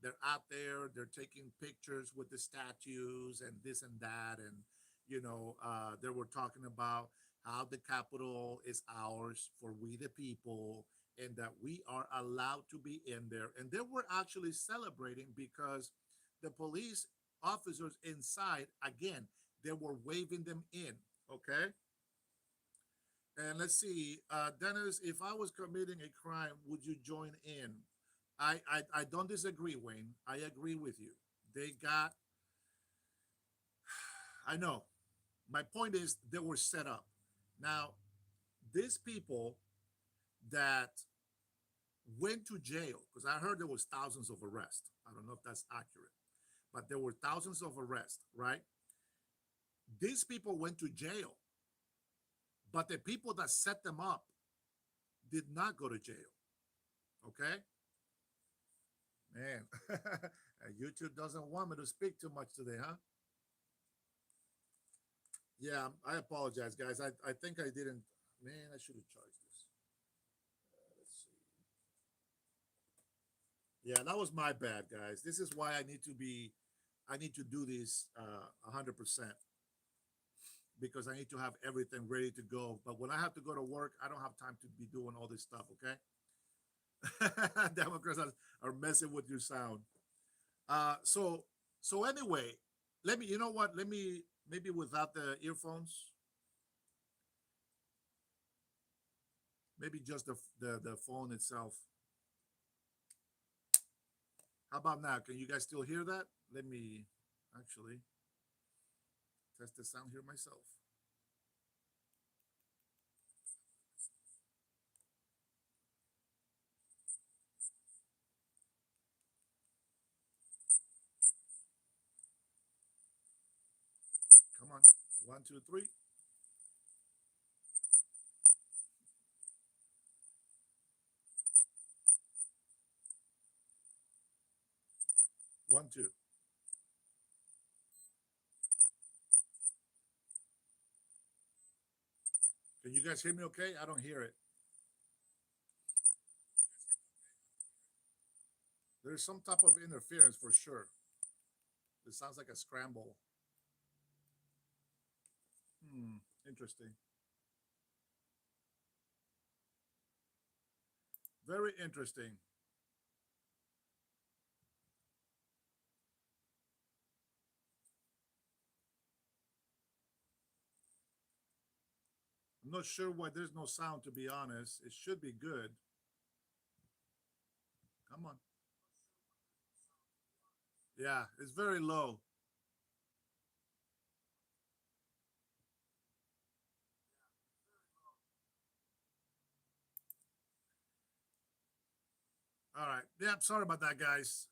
they're out there. They're taking pictures with the statues and this and that, and they were talking about how the Capitol is ours for we the people, and that we are allowed to be in there. And they were actually celebrating because the police officers inside, again, they were waving them in. Okay. And let's see, Dennis, if I was committing a crime, would you join in? I don't disagree, Wayne. I agree with you. They got, I know. My point is they were set up. Now, these people that went to jail, because I heard there was thousands of arrests. I don't know if that's accurate, but there were thousands of arrests, right? These people went to jail, but the people that set them up did not go to jail. Okay? Man, YouTube doesn't want me to speak too much today, huh? Yeah, I apologize, guys. I think I didn't. Man, I should have charged this. Let's see. Yeah, that was my bad, guys. This is why I need to be. I need to do this 100% because I need to have everything ready to go. But when I have to go to work, I don't have time to be doing all this stuff. Okay. Democrats are messing with your sound. So anyway, let me. You know what? Let me maybe without the earphones. Maybe just the phone itself. How about now? Can you guys still hear that? Let me actually test the sound here myself. Come on. One, two, three. One, two. Can you guys hear me okay? I don't hear it. There's some type of interference for sure. It sounds like a scramble. Hmm. Interesting. Very interesting. I'm not sure why there's no sound, to be honest. It should be good. Come on. Yeah, it's very low. All right. Yeah, sorry about that, guys.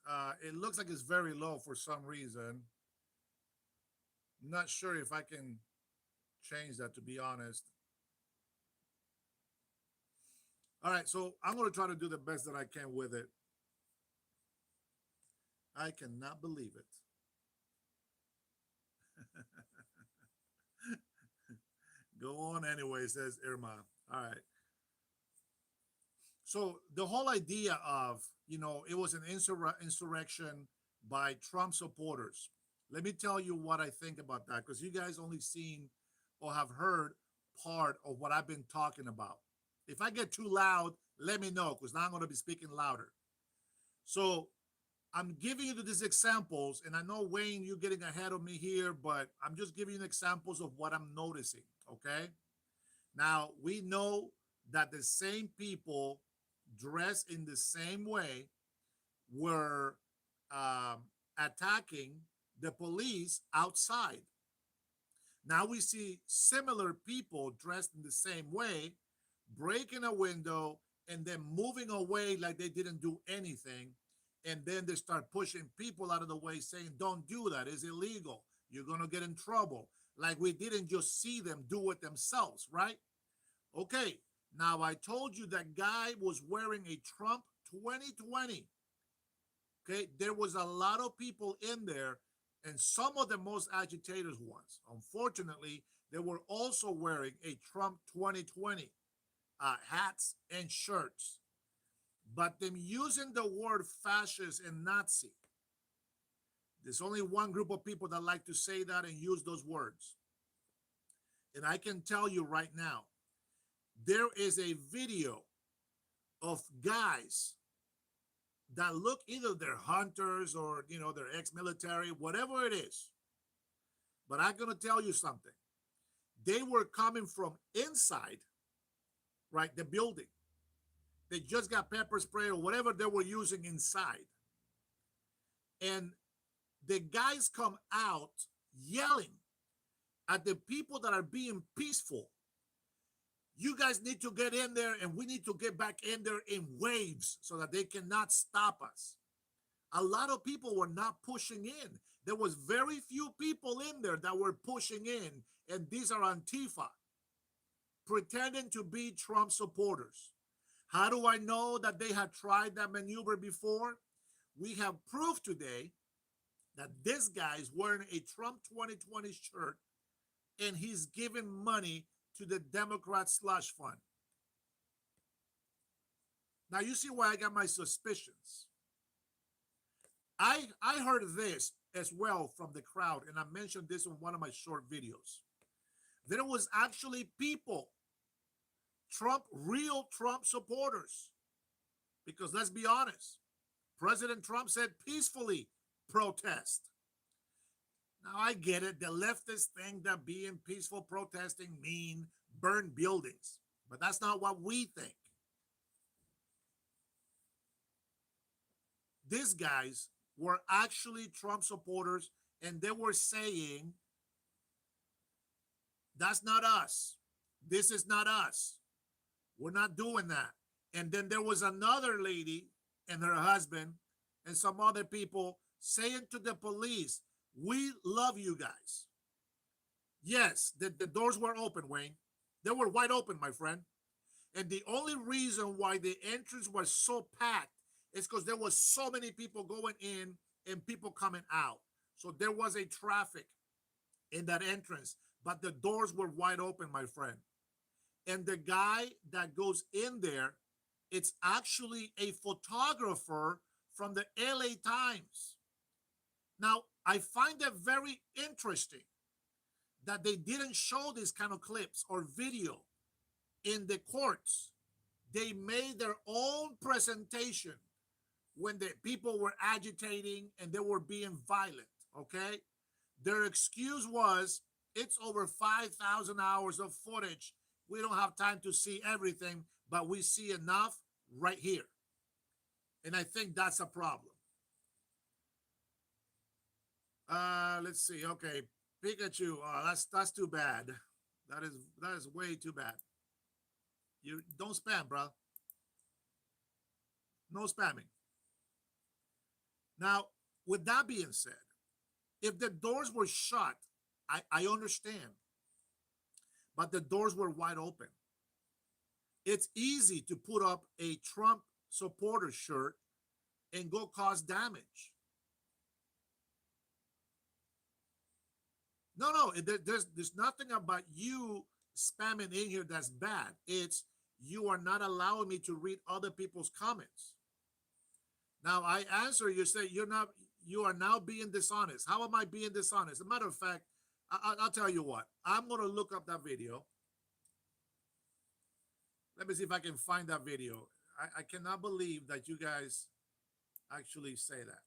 It looks like it's very low for some reason. Not sure if I can change that, to be honest. All right, so I'm going to try to do the best that I can with it. I cannot believe it. Go on anyway, says Irma. All right. So the whole idea of, it was an insurrection by Trump supporters. Let me tell you what I think about that, because you guys only seen or have heard part of what I've been talking about. If I get too loud, let me know, because now I'm going to be speaking louder. So I'm giving you these examples, and I know, Wayne, you're getting ahead of me here, but I'm just giving you examples of what I'm noticing, okay? Now, we know that the same people dressed in the same way were attacking the police outside. Now we see similar people dressed in the same way, breaking a window and then moving away like they didn't do anything. And then they start pushing people out of the way saying, don't do that. It's illegal. You're going to get in trouble. Like we didn't just see them do it themselves, right? Okay. Now I told you that guy was wearing a Trump 2020. Okay. There was a lot of people in there, and some of the most agitators ones. Unfortunately, they were also wearing a Trump 2020 hats and shirts. But them using the word fascist and Nazi, there's only one group of people that like to say that and use those words. And I can tell you right now, there is a video of guys that look, either they're hunters or, they're ex-military, whatever it is. But I'm going to tell you something. They were coming from inside, right, the building. They just got pepper spray or whatever they were using inside. And the guys come out yelling at the people that are being peaceful. You guys need to get in there, and we need to get back in there in waves so that they cannot stop us. A lot of people were not pushing in. There was very few people in there that were pushing in, and these are Antifa, pretending to be Trump supporters. How do I know that they had tried that maneuver before? We have proof today that this guy is wearing a Trump 2020 shirt, and he's giving money to the Democrat slush fund. Now you see why I got my suspicions. I heard this as well from the crowd, and I mentioned this in one of my short videos. There was actually people, real Trump supporters, because let's be honest, President Trump said peacefully protest. Now I get it. The leftists think that being peaceful protesting mean burn buildings, but that's not what we think. These guys were actually Trump supporters, and they were saying, that's not us. This is not us. We're not doing that. And then there was another lady and her husband and some other people saying to the police, we love you guys. Yes, the doors were open, Wayne. They were wide open, my friend. And the only reason why the entrance was so packed is because there was so many people going in and people coming out. So there was a traffic in that entrance, but the doors were wide open, my friend. And the guy that goes in there, it's actually a photographer from the LA Times. Now, I find that very interesting that they didn't show these kind of clips or video in the courts. They made their own presentation when the people were agitating and they were being violent, okay? Their excuse was, it's over 5,000 hours of footage. We don't have time to see everything, but we see enough right here. And I think that's a problem. Let's see. Okay, Pikachu. That's too bad. That is way too bad. You don't spam, bro. No spamming. Now, with that being said, if the doors were shut, I understand. But the doors were wide open. It's easy to put up a Trump supporter shirt and go cause damage. No, there's nothing about you spamming in here that's bad. It's you are not allowing me to read other people's comments. Now I answer, you say you are now being dishonest. How am I being dishonest? As a matter of fact, I'll tell you what. I'm going to look up that video. Let me see if I can find that video. I cannot believe that you guys actually say that.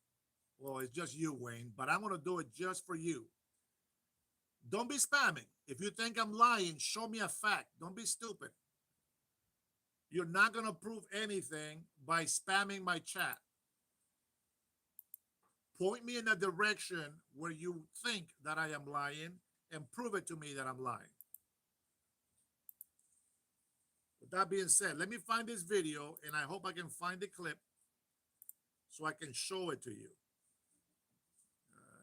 Well, it's just you, Wayne, but I'm going to do it just for you. Don't be spamming. If you think I'm lying, show me a fact. Don't be stupid. You're not going to prove anything by spamming my chat. Point me in a direction where you think that I am lying and prove it to me that I'm lying. With that being said, let me find this video and I hope I can find the clip so I can show it to you.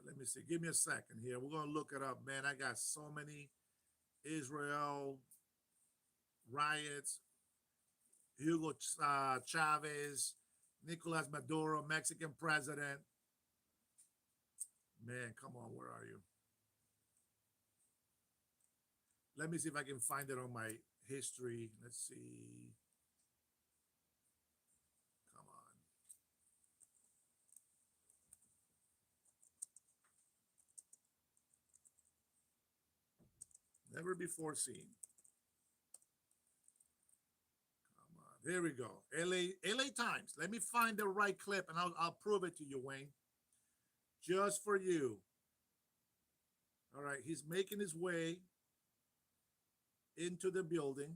Let me see. Give me a second here. We're going to look it up, man. I got so many Israel riots, Hugo Chavez, Nicolas Maduro, Mexican president. Man, come on, where are you? Let me see if I can find it on my history. Let's see. Come on. Never before seen. Come on. There we go. LA Times. Let me find the right clip and I'll prove it to you, Wayne. Just for you. All right. He's making his way into the building.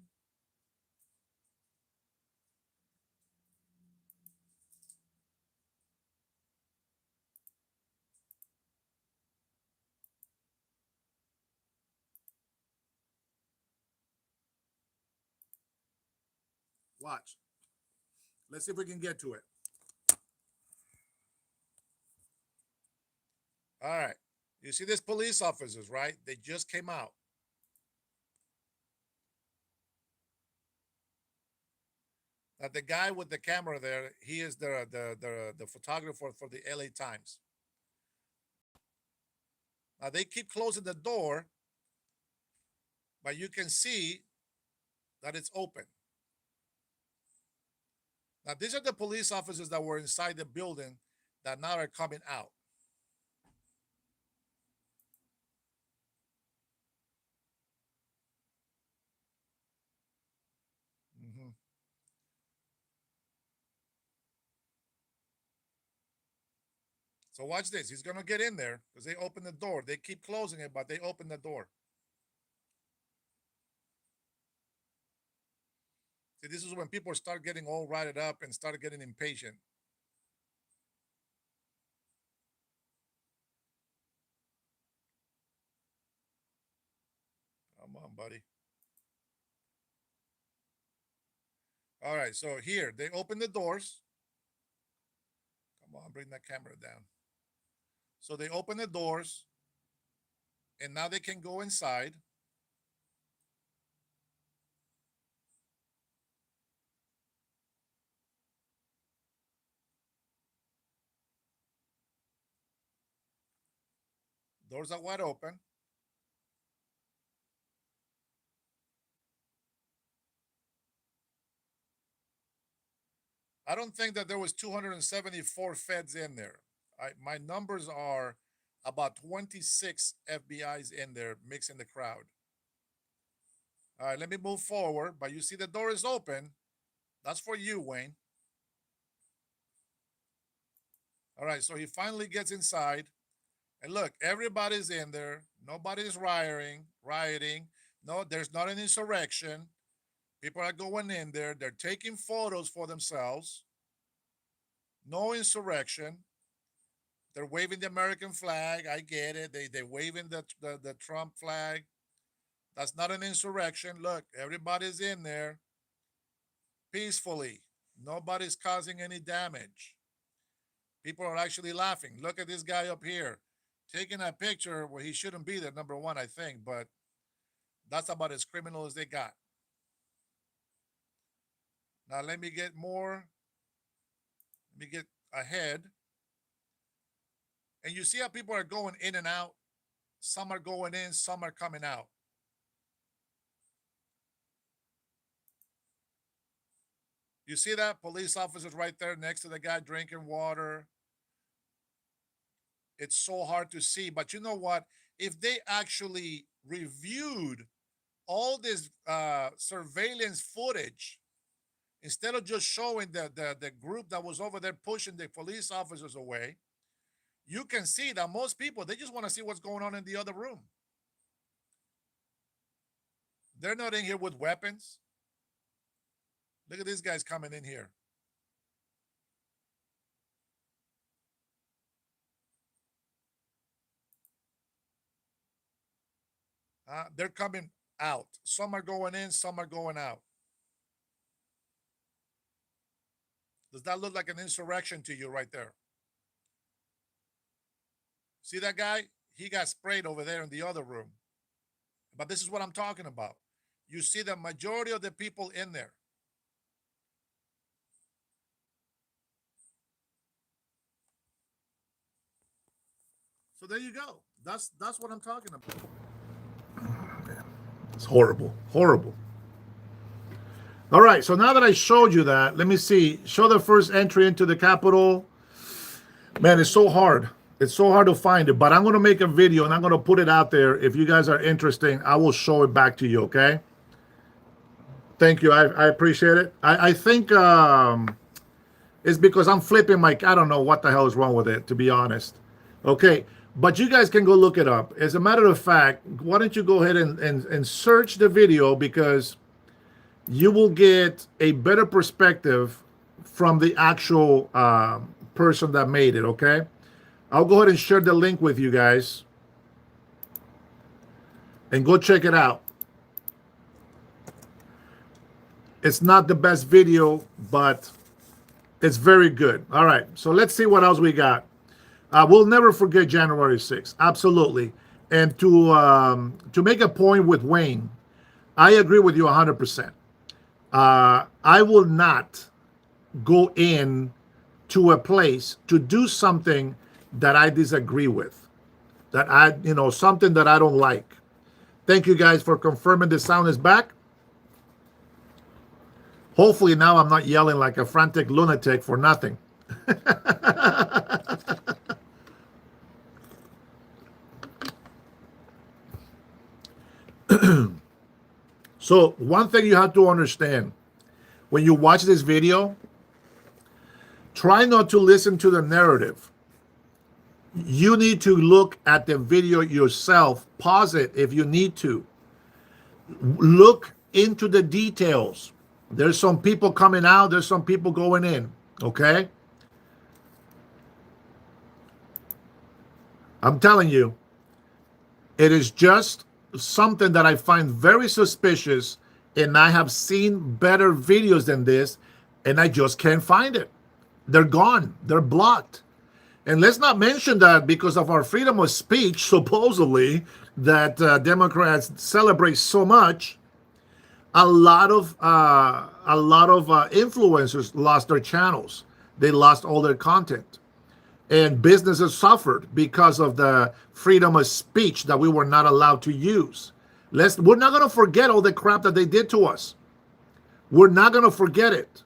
Watch. Let's see if we can get to it. All right. You see these police officers, right? They just came out. Now, the guy with the camera there, he is the photographer for the LA Times. Now, they keep closing the door, but you can see that it's open. Now, these are the police officers that were inside the building that now are coming out. Mm-hmm. So watch this. He's going to get in there because they open the door. They keep closing it, but they open the door. See, this is when people start getting all riled up and start getting impatient. Come on, buddy. All right, so here, they open the doors. Come on, bring that camera down. So they open the doors, and now they can go inside. Doors are wide open. I don't think that there was 274 feds in there. My numbers are about 26 FBI's in there mixing the crowd. All right, let me move forward. But you see the door is open. That's for you, Wayne. All right, so he finally gets inside. And look, everybody's in there. Nobody's rioting. No, there's not an insurrection. People are going in there. They're taking photos for themselves. No insurrection. They're waving the American flag. I get it. They're waving the Trump flag. That's not an insurrection. Look, everybody's in there peacefully. Nobody's causing any damage. People are actually laughing. Look at this guy up here taking a picture where he shouldn't be there, number one, I think, but that's about as criminal as they got. Now, let me get more. Let me get ahead. And you see how people are going in and out? Some are going in, some are coming out. You see that? Police officers right there next to the guy drinking water. It's so hard to see. But you know what? If they actually reviewed all this surveillance footage, Instead of just showing the group that was over there pushing the police officers away, you can see that most people, they just want to see what's going on in the other room. They're not in here with weapons. Look at these guys coming in here. They're coming out. Some are going in, some are going out. Does that look like an insurrection to you right there? See that guy? He got sprayed over there in the other room. But this is what I'm talking about. You see the majority of the people in there. So there you go. That's what I'm talking about. It's horrible. Horrible. All right, so now that I showed you that, let me see. Show the first entry into the Capitol. Man, it's so hard. It's so hard to find it, but I'm going to make a video and I'm going to put it out there. If you guys are interested, I will show it back to you, okay? Thank you. I appreciate it. I think it's because I'm flipping my, I don't know what the hell is wrong with it, to be honest. Okay, but you guys can go look it up. As a matter of fact, why don't you go ahead and search the video, because you will get a better perspective from the actual person that made it, okay? I'll go ahead and share the link with you guys. And go check it out. It's not the best video, but it's very good. All right, so let's see what else we got. We'll never forget January 6th, absolutely. And to make a point with Wayne, I agree with you 100%. I will not go in to a place to do something that I disagree with, that I, something that I don't like. Thank you guys for confirming the sound is back. Hopefully now I'm not yelling like a frantic lunatic for nothing. So one thing you have to understand, when you watch this video, try not to listen to the narrative. You need to look at the video yourself. Pause it if you need to. Look into the details. There's some people coming out. There's some people going in. Okay? I'm telling you, it is just something that I find very suspicious, and I have seen better videos than this, and I just can't find it. They're gone. They're blocked. And let's not mention that because of our freedom of speech, supposedly, that Democrats celebrate so much, a lot of influencers lost their channels. They lost all their content. And businesses suffered because of the freedom of speech that we were not allowed to use. We're not going to forget all the crap that they did to us. We're not going to forget it.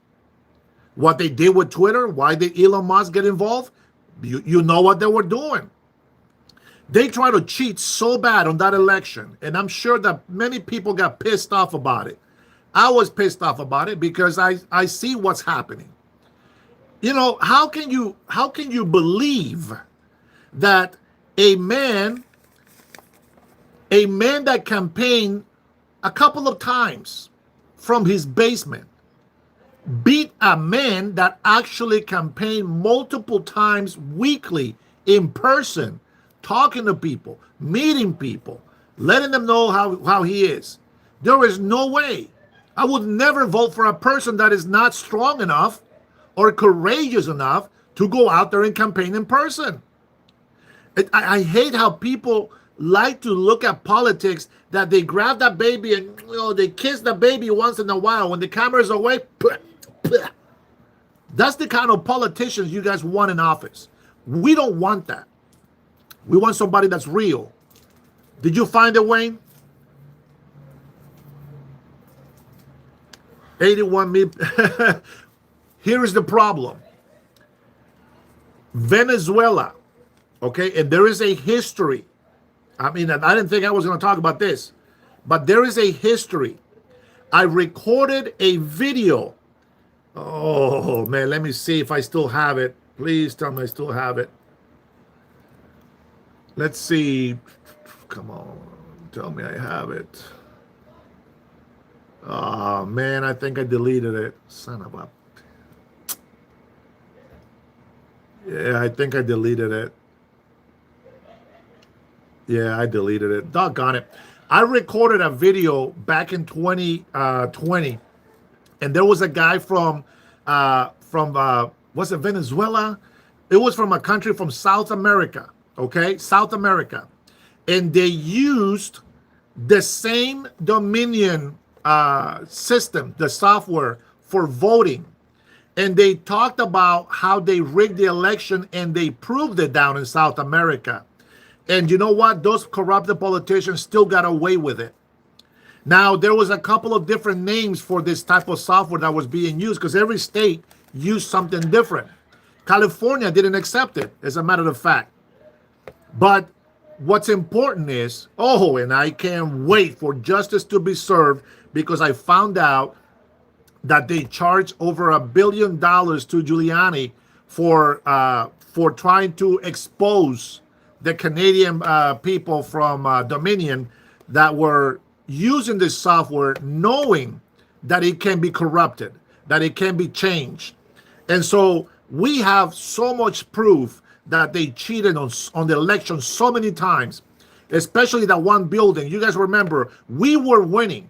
What they did with Twitter, why did Elon Musk get involved? You know what they were doing. They tried to cheat so bad on that election, and I'm sure that many people got pissed off about it. I was pissed off about it because I see what's happening. How can you believe that a man that campaigned a couple of times from his basement beat a man that actually campaigned multiple times weekly in person, talking to people, meeting people, letting them know how he is? There is no way. I would never vote for a person that is not strong enough or courageous enough to go out there and campaign in person. I hate how people like to look at politics, that they grab that baby and they kiss the baby once in a while. When the camera's away, that's the kind of politicians you guys want in office. We don't want that. We want somebody that's real. Did you find it, Wayne? 81 me. Here is the problem. Venezuela, okay, and there is a history. I mean, I didn't think I was going to talk about this, but there is a history. I recorded a video Oh man, let me see if I still have it. Please tell me I still have it. Let's see. Come on, tell me I have it. Oh man, I think I deleted it. Son of a. Yeah, I think I deleted it. Yeah, I deleted it. Doggone it. I recorded a video back in 2020, and there was a guy from was it Venezuela? It was from a country from South America. Okay, South America, and they used the same Dominion system, the software for voting. And they talked about how they rigged the election and they proved it down in South America. And you know what? Those corrupted politicians still got away with it. Now, there was a couple of different names for this type of software that was being used because every state used something different. California didn't accept it, as a matter of fact. But what's important is, oh, and I can't wait for justice to be served because I found out that they charged over $1 billion to Giuliani for trying to expose the Canadian people from Dominion that were using this software, knowing that it can be corrupted, that it can be changed. And so we have so much proof that they cheated on the election so many times, especially that one building. You guys remember, we were winning.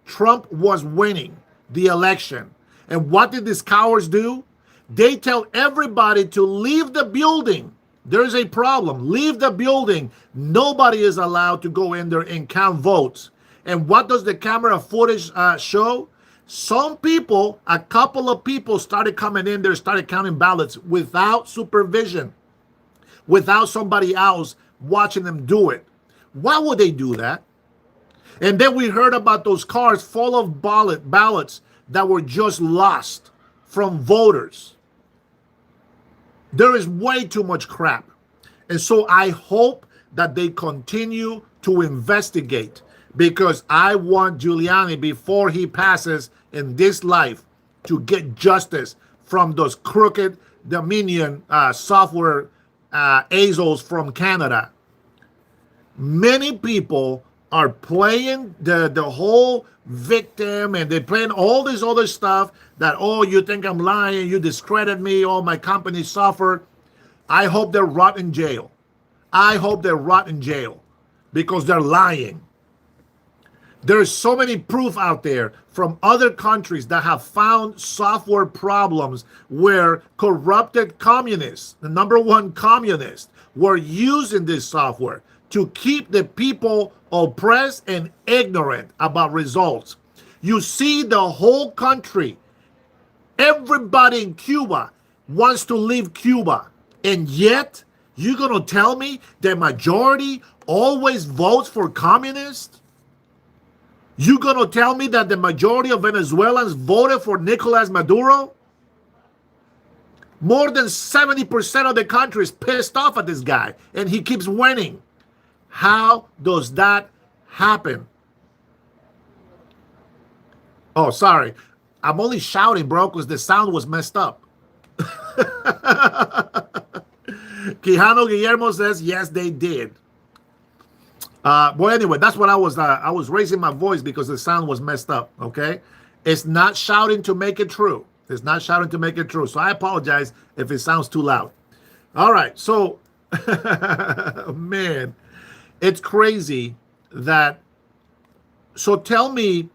Trump was winning the election. And what did these cowards do? They tell everybody to leave the building. There's a problem. Leave the building. Nobody is allowed to go in there and count votes. And what does the camera footage show? Some people, a couple of people started coming in there, started counting ballots without supervision, without somebody else watching them do it. Why would they do that? And then we heard about those cars full of ballots that were just lost from voters. There is way too much crap. And so I hope that they continue to investigate because I want Giuliani, before he passes in this life, to get justice from those crooked Dominion software assholes from Canada. Many people are playing the whole victim, and they're playing all this other stuff that, oh, you think I'm lying, you discredit me, all my company suffered. I hope they rot in jail. I hope they rot in jail because they're lying. There's so many proof out there from other countries that have found software problems where corrupted communists, the number one communists, were using this software to keep the people oppressed and ignorant about results. You see the whole country, everybody in Cuba wants to leave Cuba, and yet you're going to tell me the majority always votes for communists? You're going to tell me that the majority of Venezuelans voted for Nicolas Maduro? More than 70% of the country is pissed off at this guy, and he keeps winning. How does that happen? Oh, sorry. I'm only shouting, bro, because the sound was messed up. Quijano Guillermo says, yes, they did. Well, anyway, that's what I was raising my voice because the sound was messed up, okay? It's not shouting to make it true. It's not shouting to make it true. So I apologize if it sounds too loud. All right, so, man, it's crazy that, so tell me,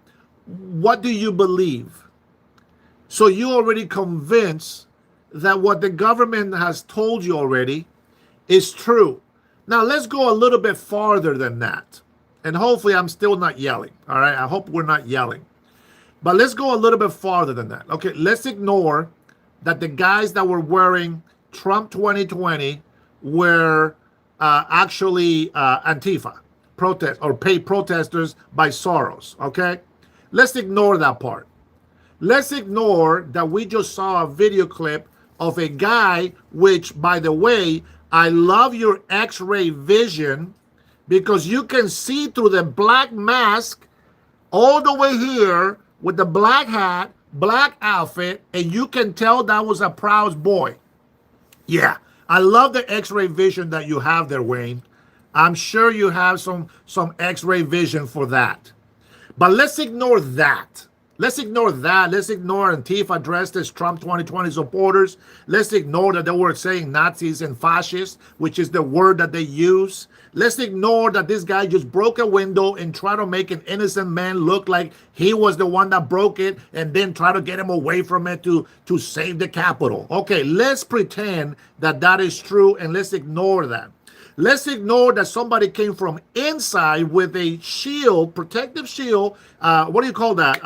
what do you believe? So you already convinced that what the government has told you already is true. Now, let's go a little bit farther than that. And hopefully I'm still not yelling, all right? I hope we're not yelling. But let's go a little bit farther than that. Okay, let's ignore that the guys that were wearing Trump 2020 were actually Antifa protest or paid protesters by Soros, okay? Let's ignore that part. Let's ignore that we just saw a video clip of a guy, which, by the way, I love your X-ray vision because you can see through the black mask all the way here with the black hat, black outfit, and you can tell that was a Proud Boy. Yeah, I love the X-ray vision that you have there, Wayne. I'm sure you have some X-ray vision for that. But let's ignore that. Let's ignore that. Let's ignore Antifa dressed as Trump 2020 supporters. Let's ignore that they were saying Nazis and fascists, which is the word that they use. Let's ignore that this guy just broke a window and tried to make an innocent man look like he was the one that broke it and then try to get him away from it to save the Capitol. Okay, let's pretend that that is true and let's ignore that. Let's ignore that somebody came from inside with a shield, protective shield. What do you call that?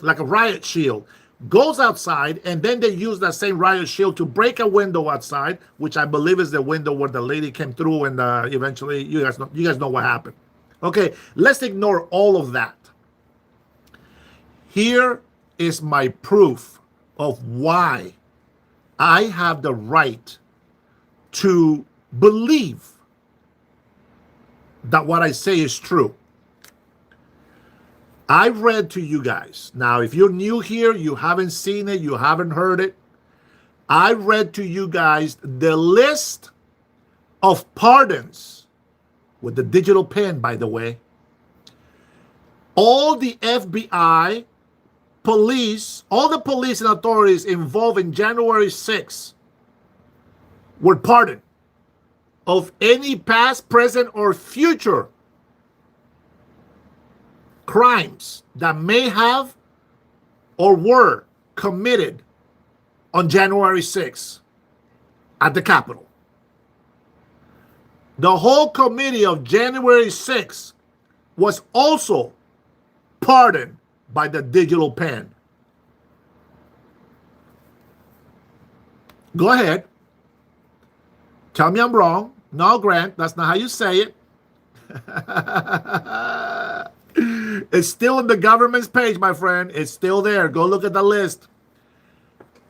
Like a riot shield. Goes outside, and then they use that same riot shield to break a window outside, which I believe is the window where the lady came through, and eventually, you guys know what happened. Okay, let's ignore all of that. Here is my proof of why I have the right to believe that what I say is true. I read to you guys. Now, if you're new here, you haven't seen it, you haven't heard it. I read to you guys the list of pardons with the digital pen, by the way. All the FBI, police, all the police and authorities involved in January 6th were pardoned of any past, present, or future crimes that may have or were committed on January 6th at the Capitol. The whole committee of January 6th was also pardoned by the digital pen. Go ahead. Tell me I'm wrong. No, Grant, that's not how you say it. It's still in the government's page, my friend. It's still there. Go look at the list.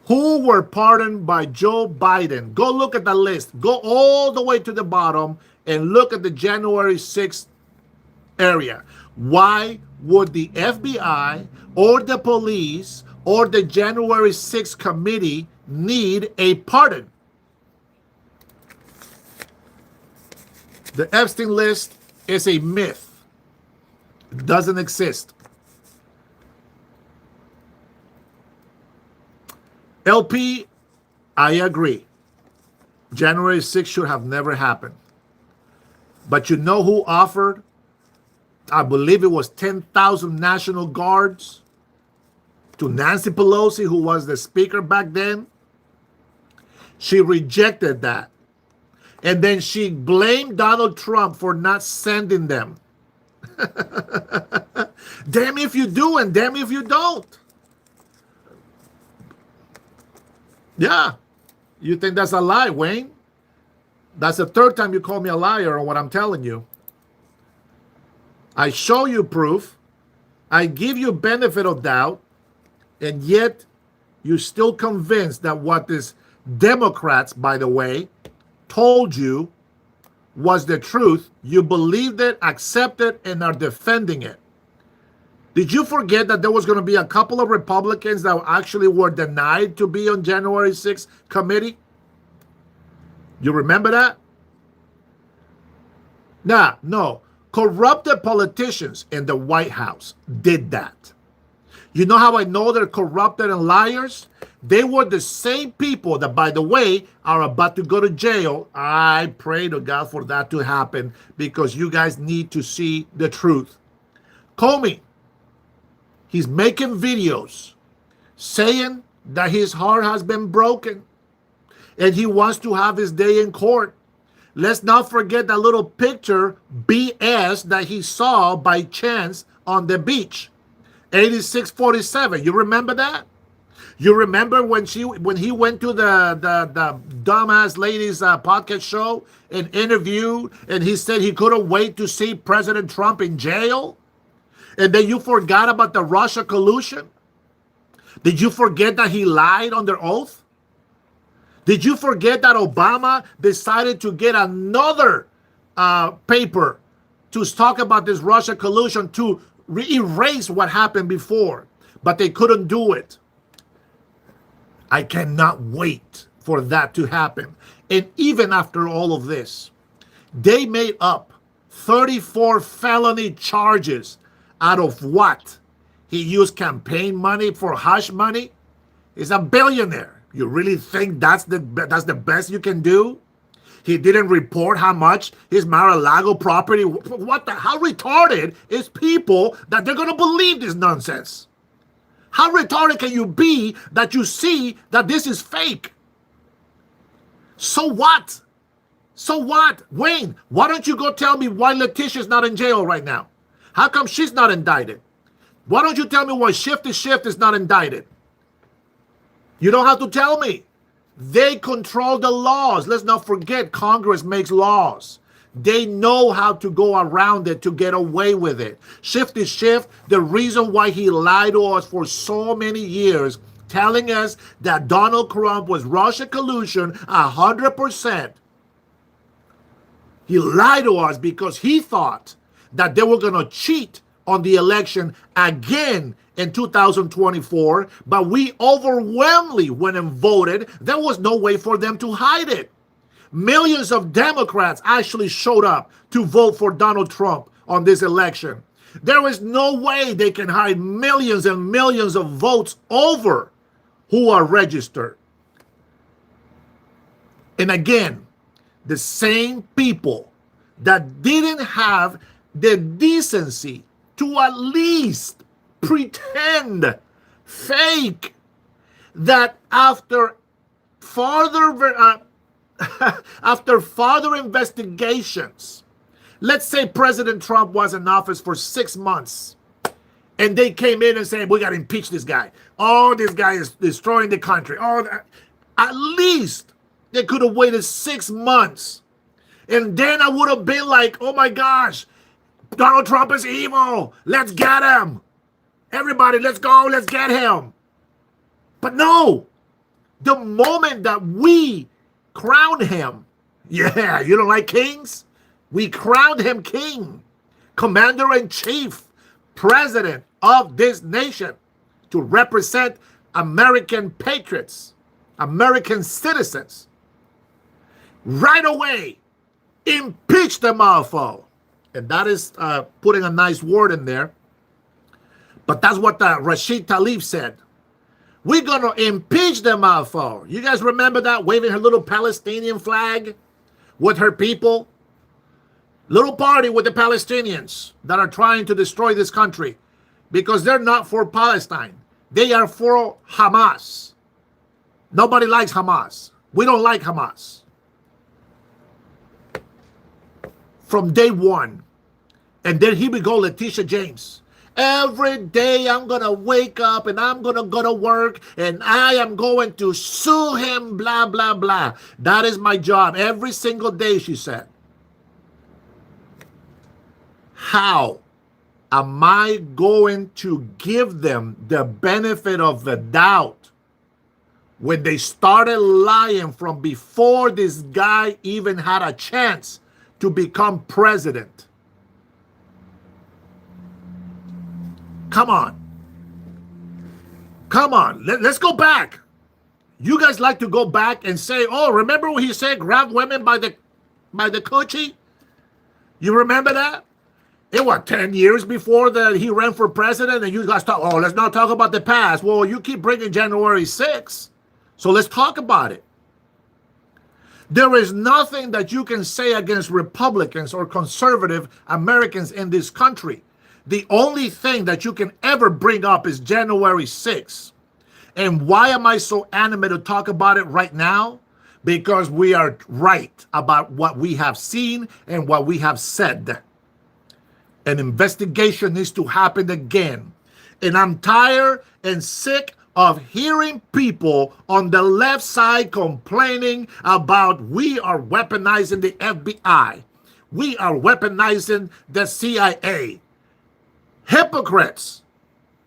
Who were pardoned by Joe Biden? Go look at the list. Go all the way to the bottom and look at the January 6th area. Why would the FBI or the police or the January 6th committee need a pardon? The Epstein list is a myth. It doesn't exist. LP, I agree. January 6th should have never happened. But you know who offered? I believe it was 10,000 National Guards to Nancy Pelosi, who was the speaker back then. She rejected that. And then she blamed Donald Trump for not sending them. Damn if you do and damn if you don't. Yeah. You think that's a lie, Wayne? That's the third time you call me a liar on what I'm telling you. I show you proof. I give you benefit of doubt. And yet, you're still convinced that what these Democrats, by the way, told you was the truth. You believed it, accepted, and are defending it. Did you forget that there was going to be a couple of Republicans that actually were denied to be on January 6th committee? You remember that? Nah, no. Corrupted politicians in the White House did that. You know how I know they're corrupted and liars? They were the same people that, by the way, are about to go to jail. I pray to God for that to happen because you guys need to see the truth. Comey, he's making videos saying that his heart has been broken and he wants to have his day in court. Let's not forget that little picture BS that he saw by chance on the beach. 8647. You remember that? You remember when he went to the dumbass lady's podcast show and interviewed, and he said he couldn't wait to see President Trump in jail? And then you forgot about the Russia collusion? Did you forget that he lied under oath? Did you forget that Obama decided to get another paper to talk about this Russia collusion to erase what happened before, but they couldn't do it. I cannot wait for that to happen. And even after all of this, they made up 34 felony charges out of what? He used campaign money for hush money? He's a billionaire. You really think that's the best you can do? He didn't report how much his Mar-a-Lago property. What the? How retarded is people that they're going to believe this nonsense? How retarded can you be that you see that this is fake? So what? So what? Wayne, why don't you go tell me why Letitia's not in jail right now? How come she's not indicted? Why don't you tell me why Shifty Shift is not indicted? You don't have to tell me. They control the laws. Let's not forget Congress makes laws. They know how to go around it to get away with it. Shifty Shift, the reason why he lied to us for so many years, telling us that Donald Trump was Russia collusion 100%. He lied to us because he thought that they were going to cheat on the election again in 2024, but we overwhelmingly went and voted. There was no way for them to hide it. Millions of Democrats actually showed up to vote for Donald Trump on this election. There is no way they can hide millions and millions of votes over who are registered. And again, the same people that didn't have the decency to at least pretend, fake, that after further investigations, let's say President Trump was in office for 6 months, and they came in and said, we got to impeach this guy. Oh, this guy is destroying the country. Oh, at least they could have waited 6 months. And then I would have been like, oh my gosh, Donald Trump is evil. Let's get him. Everybody, let's go. Let's get him. But no, the moment that we crowned him, yeah, you don't like kings? We crowned him king, commander-in-chief, president of this nation to represent American patriots, American citizens. Right away, impeach the mofo. And that is putting a nice word in there. But that's what Rashid Tlaib said. We're going to impeach the mofo. You guys remember that? Waving her little Palestinian flag with her people? Little party with the Palestinians that are trying to destroy this country because they're not for Palestine. They are for Hamas. Nobody likes Hamas. We don't like Hamas. From day one. And then here we go, Letitia James. Every day I'm going to wake up and I'm going to go to work and I am going to sue him, blah, blah, blah. That is my job every single day, she said. How am I going to give them the benefit of the doubt when they started lying from before this guy even had a chance to become president? Come on. Come on. Let's go back. You guys like to go back and say, oh, remember what he said, grab women by the coochie? You remember that? It was 10 years before that he ran for president, and you guys talk, oh, let's not talk about the past. Well, you keep bringing January 6th, so let's talk about it. There is nothing that you can say against Republicans or conservative Americans in this country. The only thing that you can ever bring up is January 6th. And why am I so animated to talk about it right now? Because we are right about what we have seen and what we have said. An investigation needs to happen again. And I'm tired and sick of hearing people on the left side complaining about we are weaponizing the FBI. We are weaponizing the CIA. Hypocrites.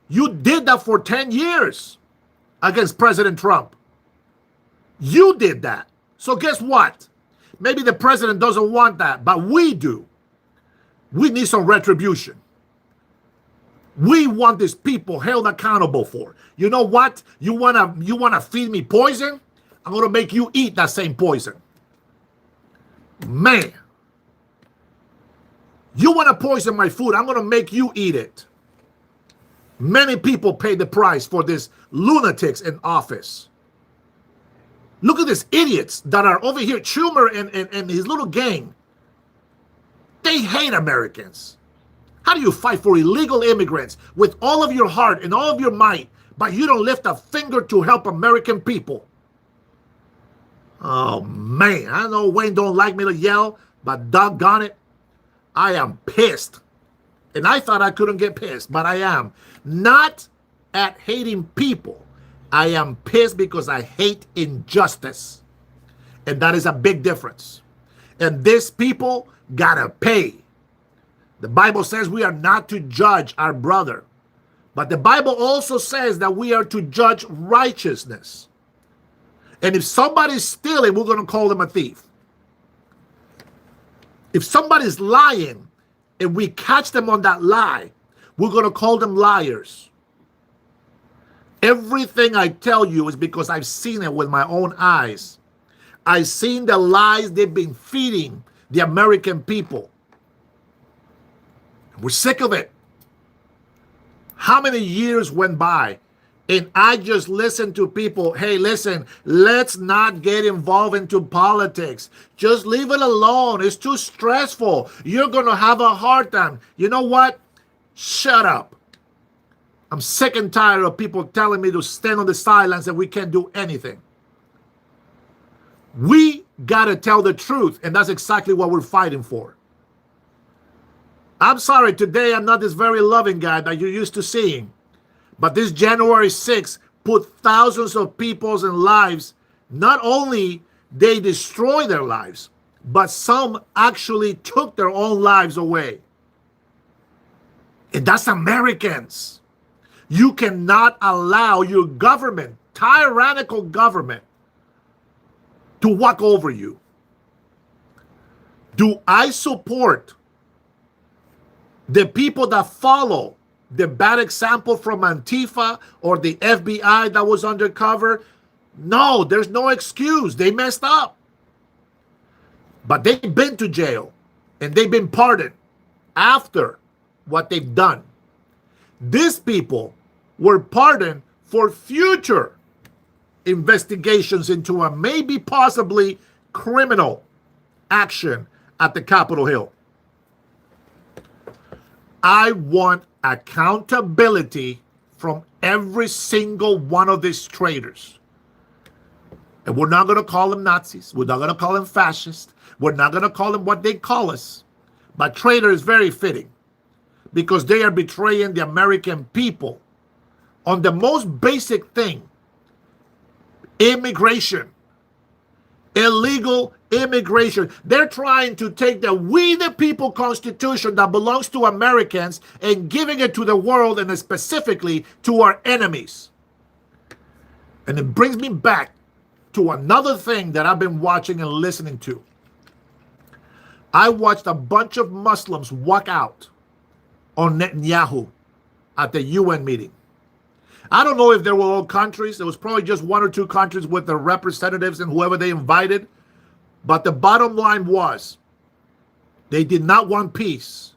You did that for 10 years against President Trump. You did that. So guess what? Maybe the president doesn't want that, but we do. We need some retribution. We want these people held accountable for. You know what? You wanna feed me poison? I'm gonna make you eat that same poison. Man, you wanna poison my food? I'm gonna make you eat it. Many people pay the price for these lunatics in office. Look at these idiots that are over here, Schumer and his little gang. They hate Americans. How do you fight for illegal immigrants with all of your heart and all of your might, but you don't lift a finger to help American people? Oh man, I know Wayne don't like me to yell, but doggone it, I am pissed. And I thought I couldn't get pissed, but I am. Not at hating people. I am pissed because I hate injustice. And that is a big difference. And these people gotta pay. The Bible says we are not to judge our brother. But the Bible also says that we are to judge righteousness. And if somebody's stealing, we're going to call them a thief. If somebody's lying and we catch them on that lie, we're going to call them liars. Everything I tell you is because I've seen it with my own eyes. I've seen the lies they've been feeding the American people. We're sick of it. How many years went by and I just listened to people, hey, listen, let's not get involved into politics. Just leave it alone. It's too stressful. You're going to have a hard time. You know what? Shut up. I'm sick and tired of people telling me to stand on the sidelines and we can't do anything. We got to tell the truth, and that's exactly what we're fighting for. I'm sorry, today I'm not this very loving guy that you're used to seeing. But this January 6th put thousands of people's lives, not only they destroyed their lives, but some actually took their own lives away. And that's Americans. You cannot allow your government, tyrannical government, to walk over you. Do I support the people that follow the bad example from Antifa or the FBI that was undercover? No, there's no excuse. They messed up. But they've been to jail and they've been pardoned after what they've done. These people were pardoned for future investigations into a maybe possibly criminal action at the Capitol Hill. I want accountability from every single one of these traitors. And we're not going to call them Nazis. We're not going to call them fascists. We're not going to call them what they call us. But traitor is very fitting because they are betraying the American people on the most basic thing: immigration. Illegal immigration. They're trying to take the We the People Constitution that belongs to Americans and giving it to the world, and specifically to our enemies. And it brings me back to another thing that I've been watching and listening to. I watched a bunch of Muslims walk out on Netanyahu at the UN meeting. I don't know if there were all countries. There was probably just one or two countries with their representatives and whoever they invited. But the bottom line was they did not want peace.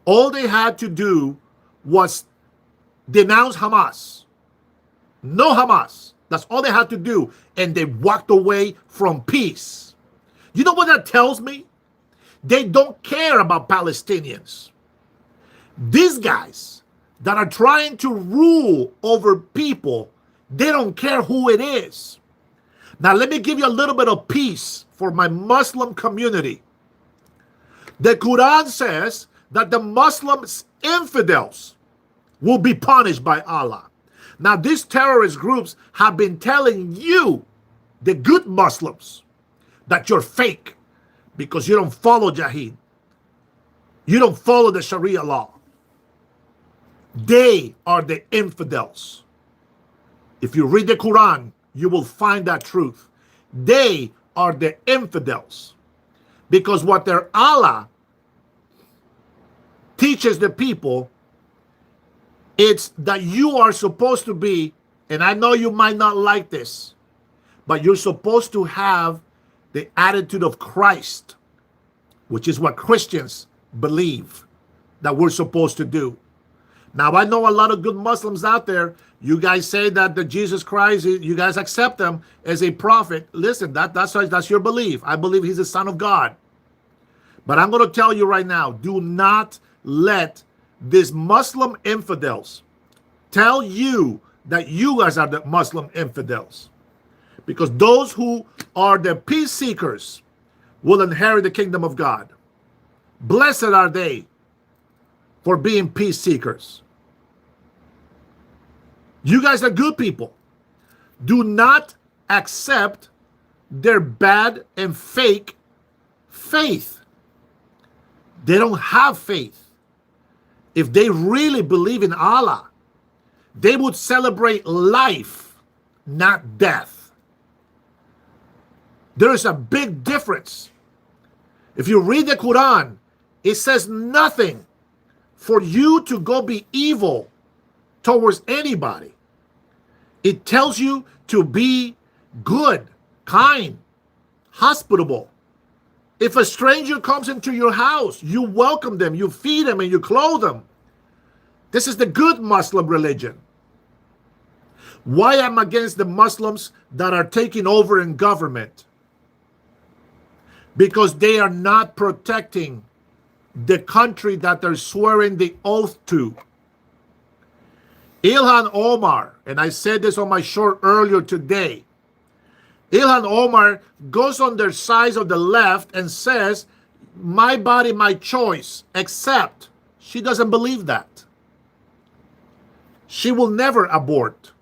All they had to do was denounce Hamas. No Hamas. That's all they had to do. And they walked away from peace. You know what that tells me? They don't care about Palestinians. These guys that are trying to rule over people, they don't care who it is. Now, let me give you a little bit of peace for my Muslim community. The Quran says that the Muslims, infidels, will be punished by Allah. Now, these terrorist groups have been telling you, the good Muslims, that you're fake because you don't follow Jihad. You don't follow the Sharia law. They are the infidels. If you read the Quran, you will find that truth. They are the infidels. Because what their Allah teaches the people It's that you are supposed to be, and I know you might not like this, but you're supposed to have the attitude of Christ, which is what Christians believe that we're supposed to do. Now, I know a lot of good Muslims out there. You guys say that the Jesus Christ, you guys accept him as a prophet. Listen, that's your belief. I believe he's the Son of God. But I'm going to tell you right now, do not let these Muslim infidels tell you that you guys are the Muslim infidels. Because those who are the peace seekers will inherit the kingdom of God. Blessed are they for being peace seekers. You guys are good people. Do not accept their bad and fake faith. They don't have faith. If they really believe in Allah, they would celebrate life, not death. There is a big difference. If you read the Quran, it says nothing for you to go be evil towards anybody. It tells you to be good, kind, hospitable. If a stranger comes into your house, you welcome them, you feed them, and you clothe them. This is the good Muslim religion. Why I'm against the Muslims that are taking over in government? Because they are not protecting the country that they're swearing the oath to. Ilhan Omar, and I said this on my show earlier today, Ilhan Omar goes on the side of the left and says, my body, my choice, except she doesn't believe that. She will never abort.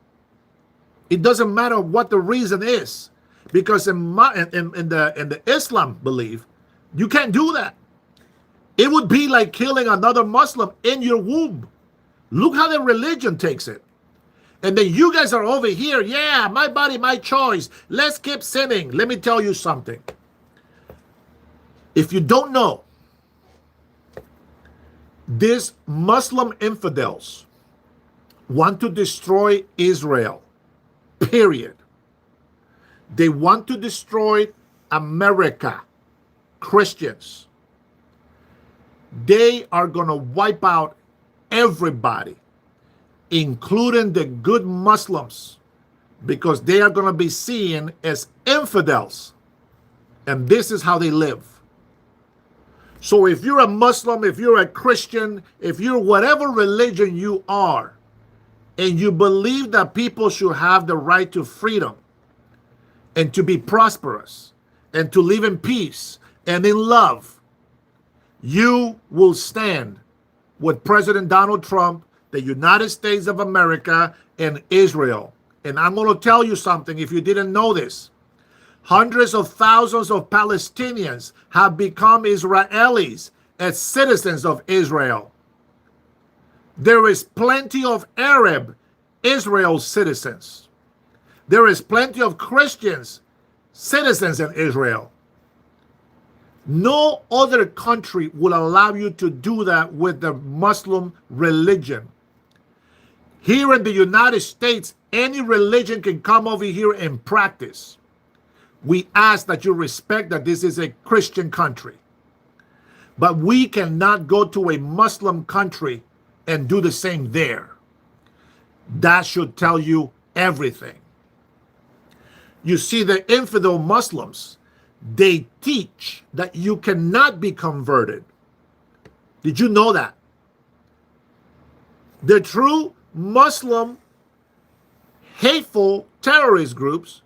It doesn't matter what the reason is, because in the Islam belief, you can't do that. It would be like killing another Muslim in your womb. Look how the religion takes it. And then you guys are over here, yeah, my body, my choice. Let's keep sinning. Let me tell you something. If you don't know, these Muslim infidels want to destroy Israel, period. They want to destroy America, Christians. They are going to wipe out everybody, including the good Muslims, because they are going to be seen as infidels. And this is how they live. So if you're a Muslim, if you're a Christian, if you're whatever religion you are, and you believe that people should have the right to freedom and to be prosperous and to live in peace and in love, you will stand with President Donald Trump, the United States of America, and Israel. And I'm going to tell you something if you didn't know this. Hundreds of thousands of Palestinians have become Israelis as citizens of Israel. There is plenty of Arab Israel citizens. There is plenty of Christians citizens in Israel. No other country will allow you to do that with the Muslim religion. Here in the United States, any religion can come over here and practice. We ask that you respect that this is a Christian country. But we cannot go to a Muslim country and do the same there. That should tell you everything. You see, the infidel Muslims, they teach that you cannot be converted. Did you know that? The true Muslim hateful terrorist groups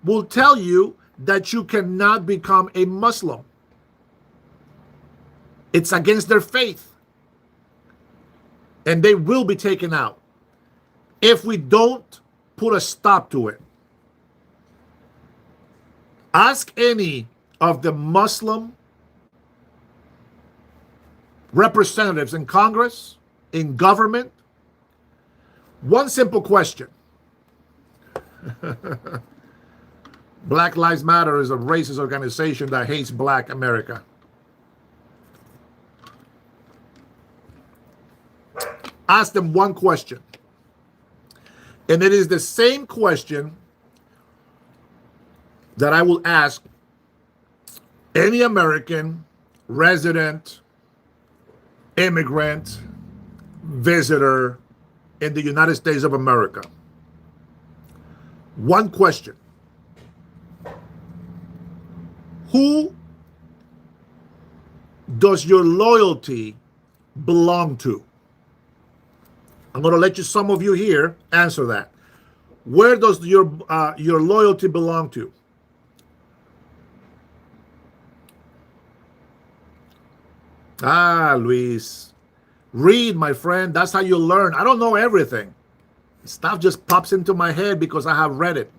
will tell you that you cannot become a Muslim. It's against their faith. And they will be taken out if we don't put a stop to it. Ask any of the Muslim representatives in Congress, in government, one simple question. Black Lives Matter is a racist organization that hates Black America. ask them one question. And it is the same question that I will ask any American resident, immigrant, visitor in the United States of America. One question. Who does your loyalty belong to? I'm going to let some of you here answer that. Where does your loyalty belong to? Ah, Luis. Read, my friend. That's how you learn. I don't know everything. Stuff just pops into my head because I have read it.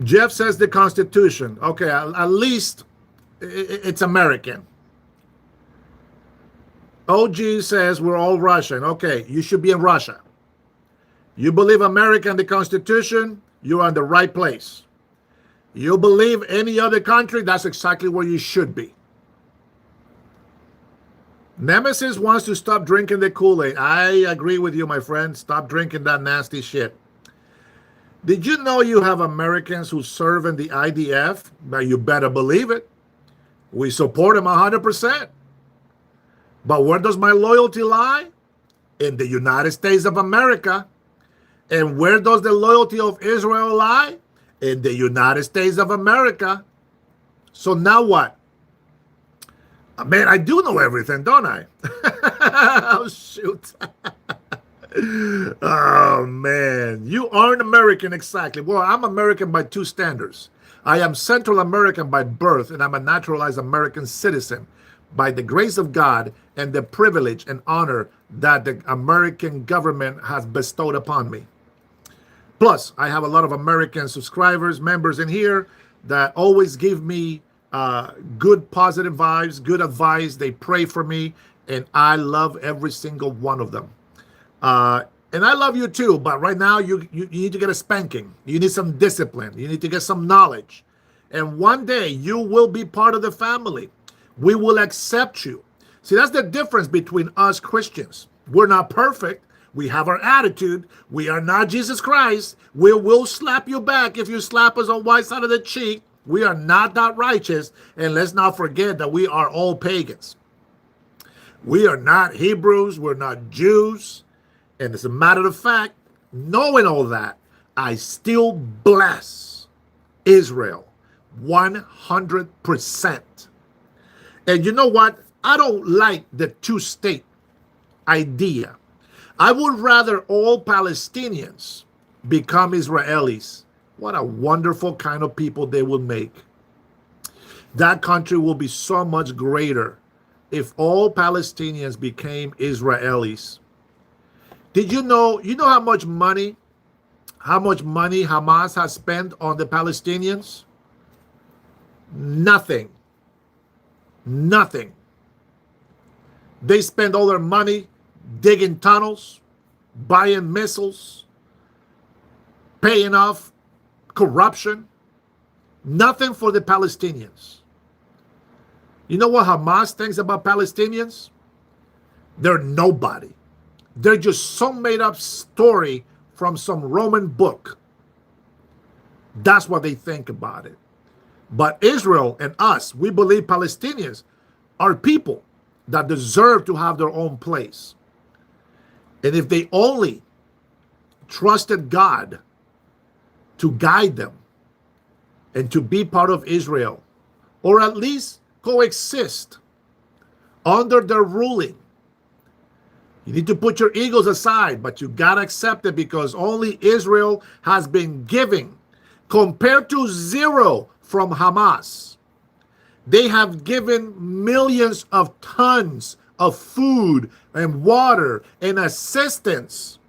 Jeff says the Constitution. Okay, at least it's American. OG says we're all Russian. Okay, you should be in Russia. You believe America and the Constitution, you're in the right place. You believe any other country, that's exactly where you should be. Nemesis wants to stop drinking the Kool-Aid. I agree with you, my friend. Stop drinking that nasty shit. Did you know you have Americans who serve in the IDF? Now, you better believe it. We support them 100%. But where does my loyalty lie? In the United States of America. And where does the loyalty of Israel lie? In the United States of America. So now what? Man, I do know everything, don't I? Oh, shoot. Oh, man. You aren't American exactly. Well, I'm American by two standards. I am Central American by birth, and I'm a naturalized American citizen by the grace of God and the privilege and honor that the American government has bestowed upon me. Plus, I have a lot of American subscribers, members in here that always give me good positive vibes, good advice. They pray for me, and I love every single one of them. And I love you too, but right now you need to get a spanking. You need some discipline. You need to get some knowledge. And one day you will be part of the family. We will accept you. See, that's the difference between us Christians. We're not perfect. We have our attitude. We are not Jesus Christ. We will slap you back if you slap us on one side of the cheek. We are not that righteous. And let's not forget that we are all pagans. We are not Hebrews. We're not Jews. And as a matter of fact, knowing all that, I still bless Israel 100%. And you know what? I don't like the two-state idea. I would rather all Palestinians become Israelis. What a wonderful kind of people they will make. That country will be so much greater if all Palestinians became Israelis. Did you know how much money Hamas has spent on the Palestinians? Nothing. Nothing. They spend all their money digging tunnels, buying missiles, paying off corruption. Nothing for the Palestinians. You know what Hamas thinks about Palestinians? They're nobody. They're just some made-up story from some Roman book. That's what they think about it. But Israel and us, we believe Palestinians are people that deserve to have their own place. And if they only trusted God to guide them and to be part of Israel, or at least coexist under their ruling, you need to put your egos aside, but you got to accept it because only Israel has been giving compared to zero from Hamas. They have given millions of tons of food and water and assistance.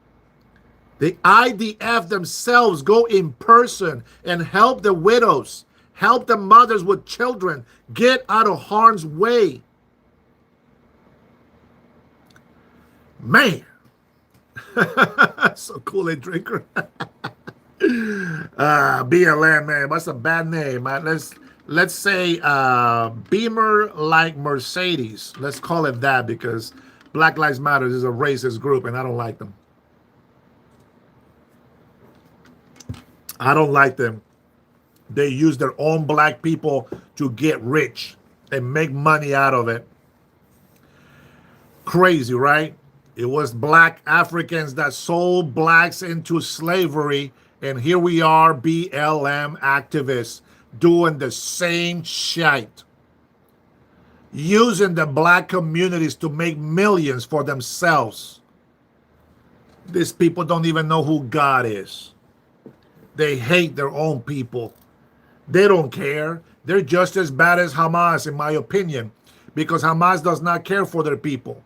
The IDF themselves go in person and help the widows, help the mothers with children get out of harm's way. Man, so Kool-Aid drinker. BLM, man, what's a bad name? Let's say Beamer like Mercedes. Let's call it that because Black Lives Matter is a racist group, and I don't like them. I don't like them. They use their own black people to get rich and make money out of it. Crazy, right? It was black Africans that sold blacks into slavery, and here we are, BLM activists, doing the same shit. Using the black communities to make millions for themselves. These people don't even know who God is. They hate their own people. They don't care. They're just as bad as Hamas, in my opinion, because Hamas does not care for their people.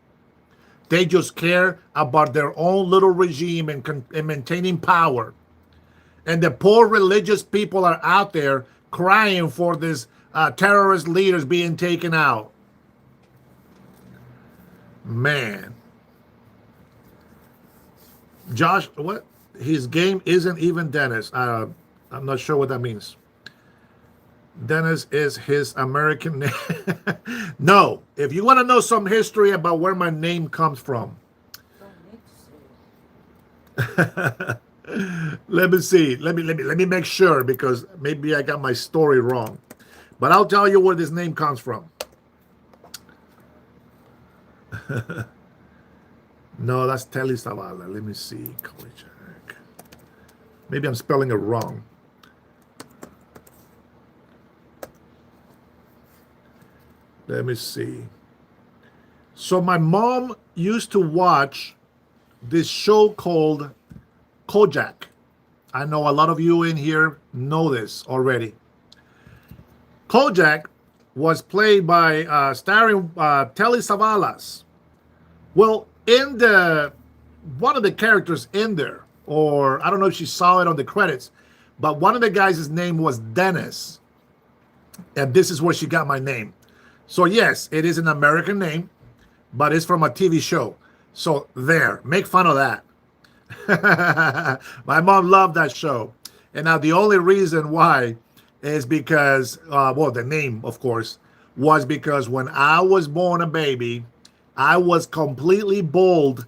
They just care about their own little regime and maintaining power. And the poor religious people are out there crying for these terrorist leaders being taken out. Man. Josh, what? His game isn't even Dennis. I'm not sure what that means. Dennis is his American name. No, if you want to know some history about where my name comes from. Let me see. Let me make sure, because maybe I got my story wrong. But I'll tell you where this name comes from. No, that's Telly Zavala. Let me see. Maybe I'm spelling it wrong. Let me see. So my mom used to watch this show called Kojak. I know a lot of you in here know this already. Kojak was played by starring Telly Savalas. Well, in one of the characters in there, or I don't know if she saw it on the credits, but one of the guys' name was Dennis. And this is where she got my name. So yes, it is an American name, but it's from a TV show. So there, make fun of that. My mom loved that show. And now the only reason why is because, well, the name, of course, was because when I was born a baby, I was completely bald,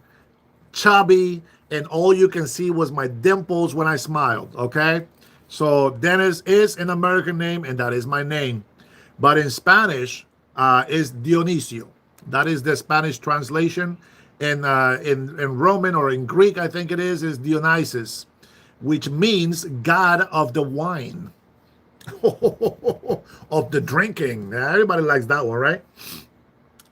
chubby, and all you can see was my dimples when I smiled, okay? So Dennis is an American name, and that is my name. But in Spanish, is Dionisio. That is the Spanish translation. In Roman, or in Greek, I think it is Dionysus, which means God of the wine. Of the drinking. Everybody likes that one, right?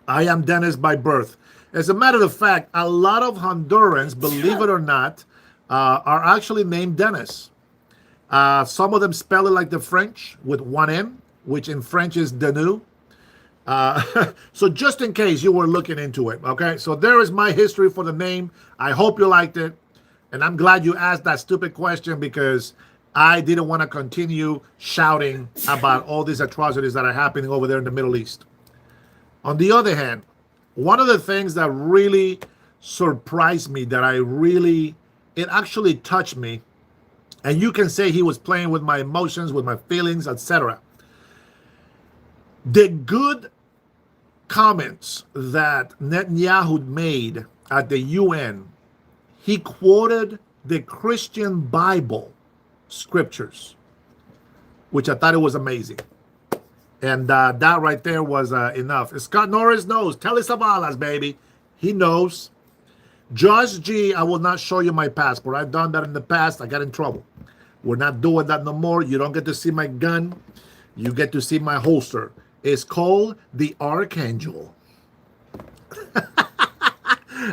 I am Dennis by birth. As a matter of fact, a lot of Hondurans, believe it or not, are actually named Dennis. Some of them spell it like the French with one N, which in French is Denis. So just in case you were looking into it, okay? So there is my history for the name. I hope you liked it. And I'm glad you asked that stupid question, because I didn't want to continue shouting about all these atrocities that are happening over there in the Middle East. On the other hand, one of the things that really surprised me, it actually touched me, and you can say he was playing with my emotions, with my feelings, etc. The good comments that Netanyahu made at the UN, he quoted the Christian Bible scriptures, which I thought it was amazing. And that right there was enough. Scott Norris knows. Telly Savalas, baby. He knows. Josh G, I will not show you my passport. I've done that in the past. I got in trouble. We're not doing that no more. You don't get to see my gun. You get to see my holster. It's called the Archangel.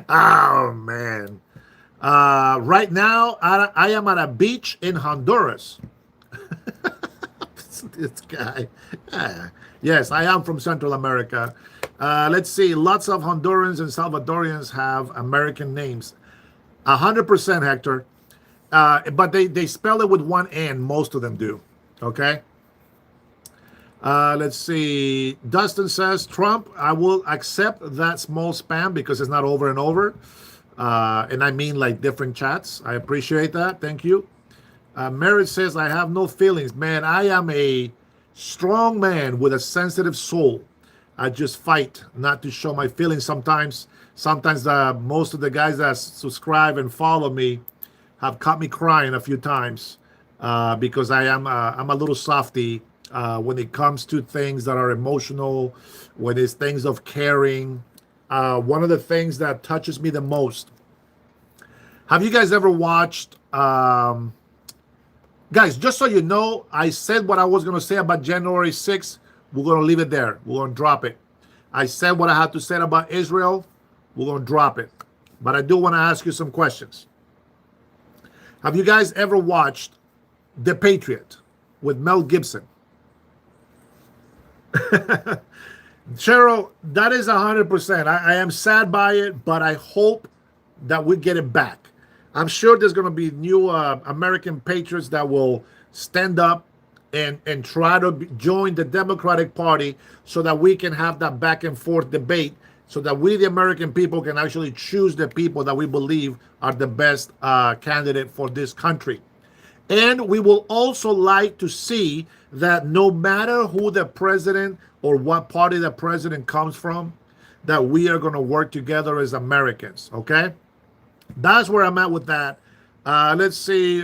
Oh, man. Right now, I am at a beach in Honduras. This guy. Yes, I am from Central America. Let's see. Lots of Hondurans and Salvadorians have American names. 100%, Hector. But they spell it with one N. Most of them do. Okay? Let's see. Dustin says, Trump, I will accept that small spam because it's not over and over. And I mean like different chats. I appreciate that. Thank you. Merritt says, I have no feelings. Man, I am a strong man with a sensitive soul. I just fight not to show my feelings sometimes. Sometimes most of the guys that subscribe and follow me have caught me crying a few times because I'm a little softy when it comes to things that are emotional, when it's things of caring. One of the things that touches me the most. Have you guys ever watched? Guys, just so you know, I said what I was going to say about January 6th. We're going to leave it there. We're going to drop it. I said what I had to say about Israel. We're going to drop it. But I do want to ask you some questions. Have you guys ever watched The Patriot with Mel Gibson? Cheryl, that is 100%. I am sad by it, but I hope that we get it back. I'm sure there's going to be new American patriots that will stand up and try to join the Democratic Party so that we can have that back and forth debate so that we, the American people, can actually choose the people that we believe are the best candidate for this country. And we will also like to see that no matter who the president or what party the president comes from, that we are going to work together as Americans, okay? That's where I'm at with that. Let's see.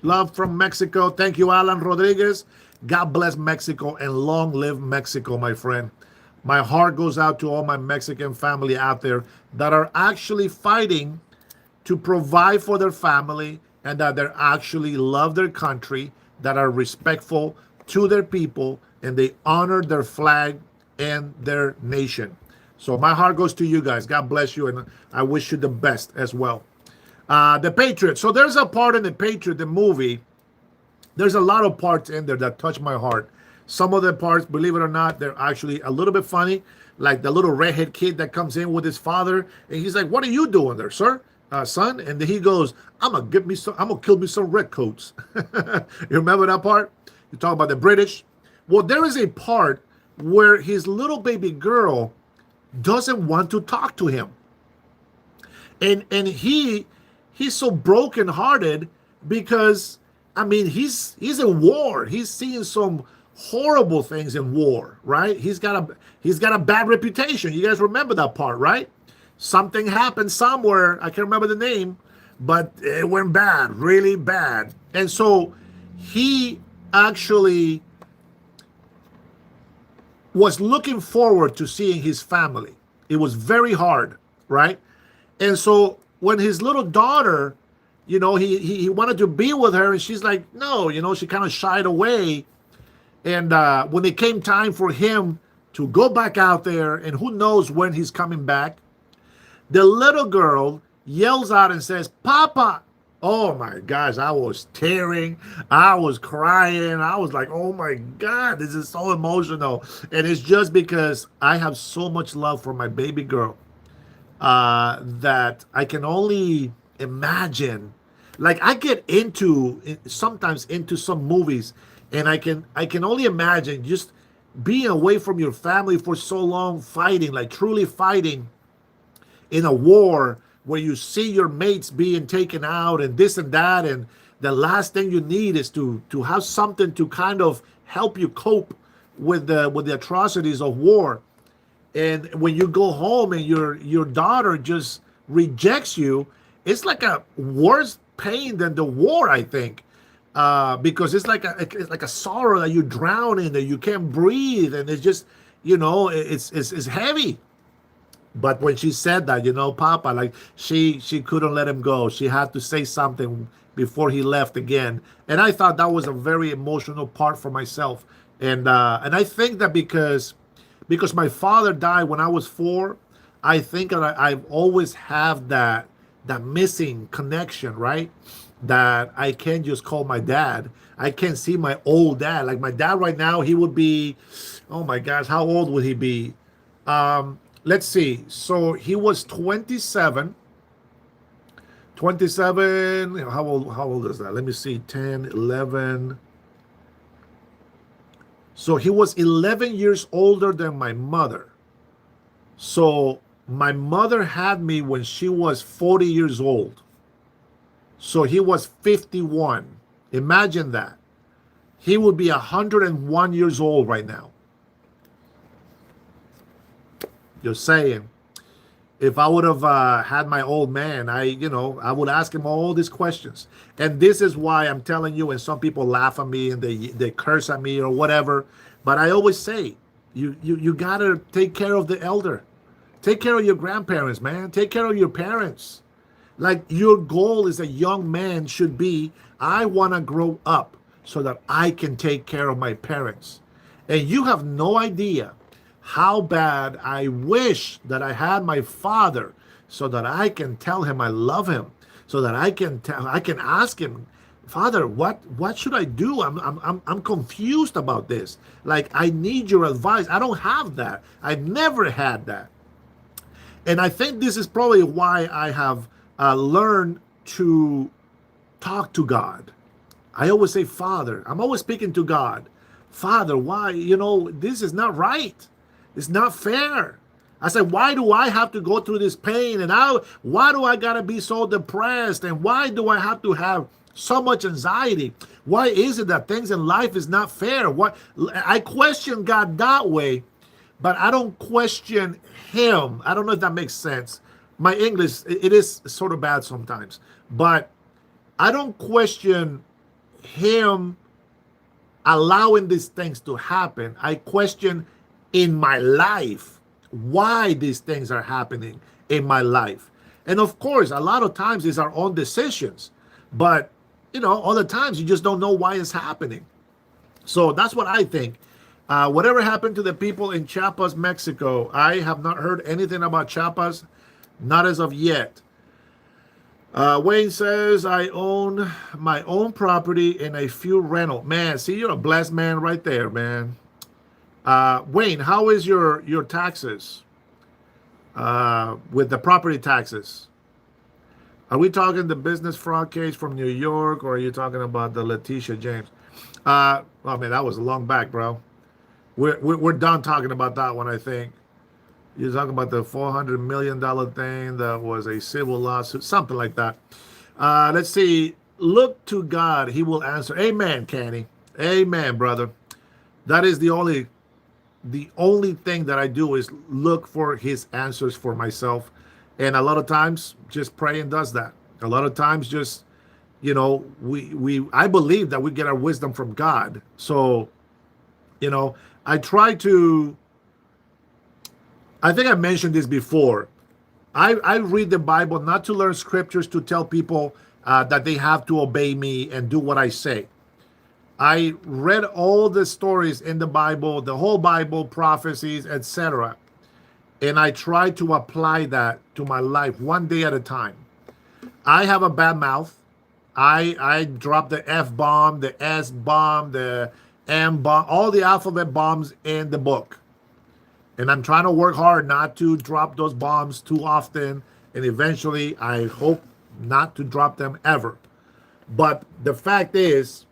Love from Mexico. Thank you, Alan Rodriguez. God bless Mexico and long live Mexico, my friend. My heart goes out to all my Mexican family out there that are actually fighting to provide for their family and that they actually love their country, that are respectful to their people, and they honor their flag and their nation. So my heart goes to you guys. God bless you, and I wish you the best as well. The Patriot. So there's a part in The Patriot, the movie. There's a lot of parts in there that touch my heart. Some of the parts, believe it or not, they're actually a little bit funny. Like the little redhead kid that comes in with his father, and he's like, "What are you doing there, sir, son?" And then he goes, I'm gonna kill me some redcoats." You remember that part? You talk about the British. Well, there is a part where his little baby girl doesn't want to talk to him, and he's so brokenhearted because I mean he's in war. He's seeing some horrible things in war, right? He's got a bad reputation. You guys remember that part, right? Something happened somewhere. I can't remember the name, but it went bad, really bad. And so he actually was looking forward to seeing his family. It was very hard, right? And so when his little daughter, he wanted to be with her, and she's like, no, she kind of shied away. And when it came time for him to go back out there, and who knows when he's coming back, the little girl yells out and says, "Papa." Oh my gosh, I was tearing. I was crying. I was like, oh my God, this is so emotional. And it's just because I have so much love for my baby girl that I can only imagine. Like I get sometimes into some movies, and I can only imagine just being away from your family for so long, fighting, like truly fighting in a war where you see your mates being taken out and this and that, and the last thing you need is to have something to kind of help you cope with the atrocities of war. And when you go home and your daughter just rejects you, it's like a worse pain than the war, I think, because it's like a sorrow that you drown in, that you can't breathe, and it's just it's heavy. But when she said that, Papa, like she couldn't let him go. She had to say something before he left again. And I thought that was a very emotional part for myself. And I think that because my father died when I was 4, I think that I've always have that missing connection, right? That I can't just call my dad. I can't see my old dad. Like my dad right now, he would be, oh my gosh, how old would he be? Let's see. So he was 27. 27. How old is that? Let me see. 10, 11. So he was 11 years older than my mother. So my mother had me when she was 40 years old. So he was 51. Imagine that. He would be 101 years old right now. Just saying. If I would have had my old man, I would ask him all these questions. And this is why I'm telling you, and some people laugh at me and they curse at me or whatever. But I always say, you gotta take care of the elder. Take care of your grandparents, man. Take care of your parents. Like your goal as a young man should be, I want to grow up so that I can take care of my parents. And you have no idea how bad I wish that I had my father so that I can tell him I love him, so that I can ask him, Father, what should I do? I'm confused about this. Like I need your advice. I don't have that. I've never had that. And I think this is probably why I have learned to talk to God. I always say, Father, I'm always speaking to God. Father, why? This is not right. It's not fair. I said, why do I have to go through this pain? And why do I got to be so depressed? And why do I have to have so much anxiety? Why is it that things in life is not fair? I question God that way, but I don't question him. I don't know if that makes sense. My English, it is sort of bad sometimes, but I don't question him allowing these things to happen. I question in my life why these things are happening in my life. And of course, a lot of times it's our own decisions, but other times you just don't know why it's happening. So that's what I think. Whatever happened to the people in Chiapas, Mexico, I have not heard anything about Chiapas, not as of yet. Wayne says, I own my own property and a few rental. Man, see, you're a blessed man right there, man. Wayne, how is your taxes with the property taxes? Are we talking the business fraud case from New York, or are you talking about the Letitia James? Oh man, that was a long back, bro. We're done talking about that one, I think. You're talking about the $400 million thing that was a civil lawsuit, something like that. Let's see. Look to God, he will answer. Amen, Canny. Amen, brother. That is the only thing that I do is look for his answers for myself. And a lot of times just praying does that. A lot of times just, I believe that we get our wisdom from God. So, I think I mentioned this before. I read the Bible not to learn scriptures to tell people that they have to obey me and do what I say. I read all the stories in the Bible, the whole Bible, prophecies, etc. And I try to apply that to my life one day at a time. I have a bad mouth. I drop the F-bomb, the S-bomb, the M-bomb, all the alphabet bombs in the book. And I'm trying to work hard not to drop those bombs too often. And eventually, I hope not to drop them ever. But the fact is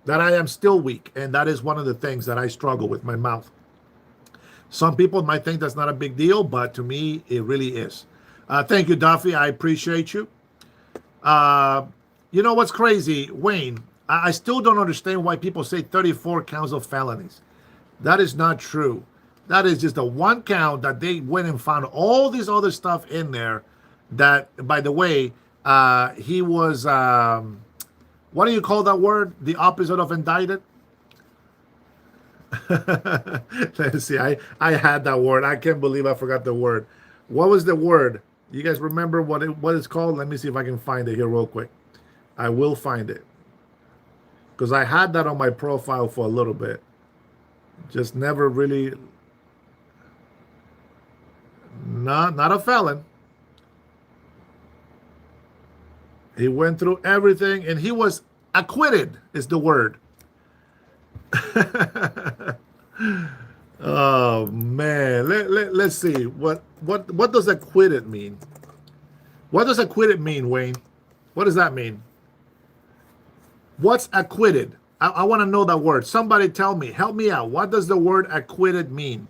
that I am still weak. And that is one of the things that I struggle with, my mouth. Some people might think that's not a big deal, but to me, it really is. Thank you, Duffy. I appreciate you. You know what's crazy, Wayne? I still don't understand why people say 34 counts of felonies. That is not true. That is just a one count that they went and found all this other stuff in there. That, by the way, he was, what do you call that word? The opposite of indicted? Let's see. I had that word. I can't believe I forgot the word. What was the word? You guys remember what it's called? Let me see if I can find it here real quick. I will find it. Because I had that on my profile for a little bit. Just never really... Not a felon. He went through everything and he was acquitted is the word. Oh man, let's see what does acquitted mean? What does acquitted mean, Wayne? What does that mean? What's acquitted? I want to know that word. Somebody tell me, help me out. What does the word acquitted mean?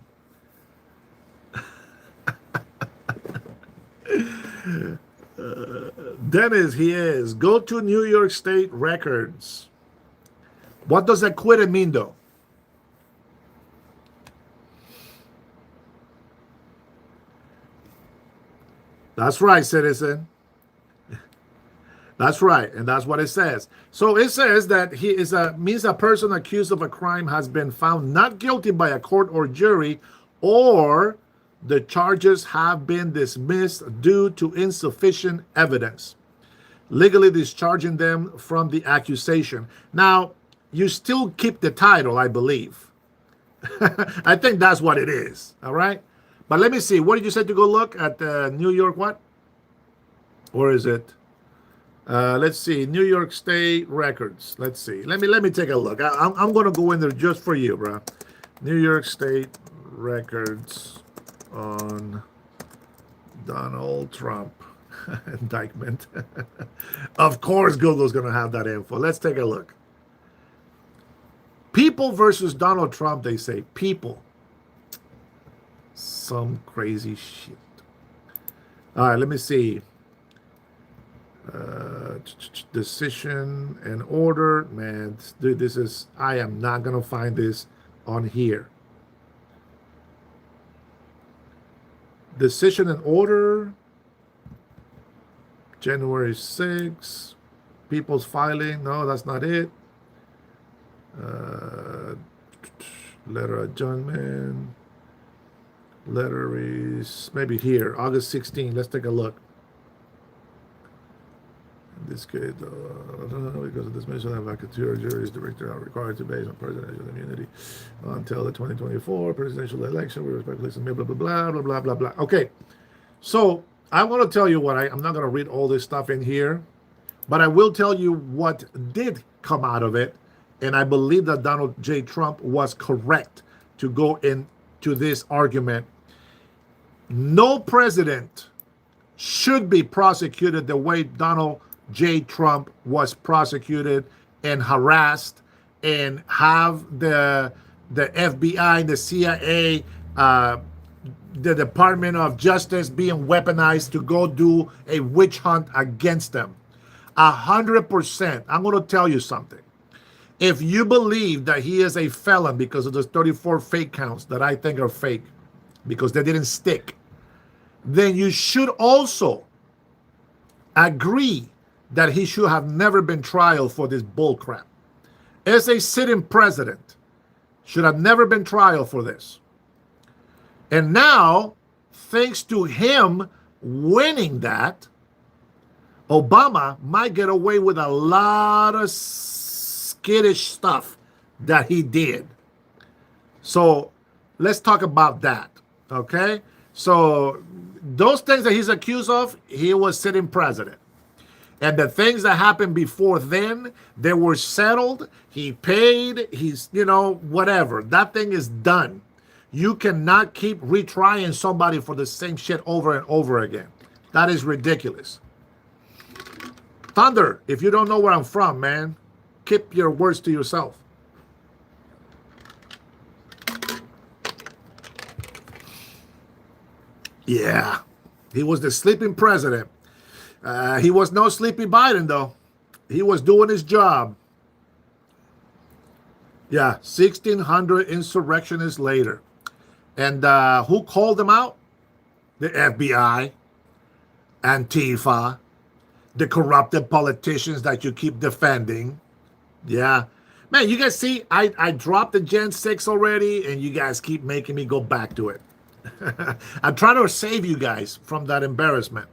Dennis, he is. Go to New York State Records. What does acquitted mean, though? That's right, citizen. That's right, and that's what it says. So it says that he is a means a person accused of a crime has been found not guilty by a court or jury, or the charges have been dismissed due to insufficient evidence, legally discharging them from the accusation. Now, you still keep the title, I believe. I think that's what it is. All right, but let me see. What did you say to go look at New York? What? Or is it? Let's see, New York State records. Let's see. Let me take a look. I'm gonna go in there just for you, bro. New York State records on Donald Trump indictment. Of course, Google's gonna have that info. Let's take a look. People versus Donald Trump. They say people. Some crazy shit. All right, let me see. Decision and order, man, dude, this is, I am not gonna find this on here. Decision and order, January 6th, people's filing, no, that's not it. Letter adjournment, letter is maybe here, August 16th. Let's take a look. In this case, because of this mission, vacateur juries director are required to base on presidential immunity until the 2024 presidential election. We respect blah blah blah blah blah blah blah. Okay, so I want to tell you what I'm not going to read all this stuff in here, but I will tell you what did come out of it, and I believe that Donald J. Trump was correct to go into this argument. No president should be prosecuted the way Donald J. Trump was prosecuted and harassed, and have the FBI and the CIA, the Department of Justice being weaponized to go do a witch hunt against them. 100%. I'm going to tell you something. If you believe that he is a felon because of those 34 fake counts that I think are fake because they didn't stick, then you should also agree that he should have never been tried for this bull crap. As a sitting president, should have never been tried for this. And now, thanks to him winning that, Obama might get away with a lot of skittish stuff that he did. So let's talk about that, okay? So those things that he's accused of, he was sitting president. And the things that happened before then, they were settled. He paid, he's, whatever. That thing is done. You cannot keep retrying somebody for the same shit over and over again. That is ridiculous. Thunder, if you don't know where I'm from, man, keep your words to yourself. Yeah, he was the sleeping president. He was no sleepy Biden, though. He was doing his job. Yeah, 1,600 insurrectionists later. And who called them out? The FBI, Antifa, the corrupted politicians that you keep defending. Yeah. Man, you guys see, I dropped the Gen 6 already, and you guys keep making me go back to it. I'm trying to save you guys from that embarrassment.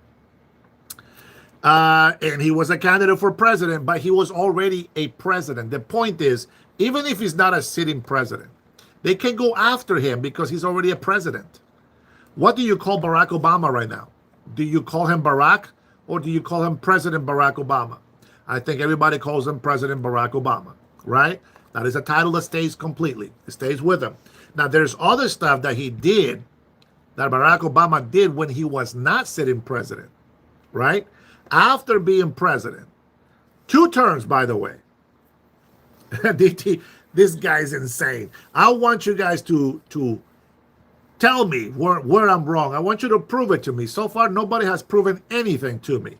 And he was a candidate for president, but he was already a president. The point is, even if he's not a sitting president, they can go after him because he's already a president. What do you call Barack Obama right now? Do you call him Barack, or do you call him President Barack Obama? I think everybody calls him President Barack Obama, right? That is a title that stays completely. It stays with him. Now, there's other stuff that he did, that Barack Obama did when he was not sitting president, right? After being president, 2 terms, by the way. DT, this guy's insane. I want you guys to tell me where I'm wrong. I want you to prove it to me. So far, nobody has proven anything to me.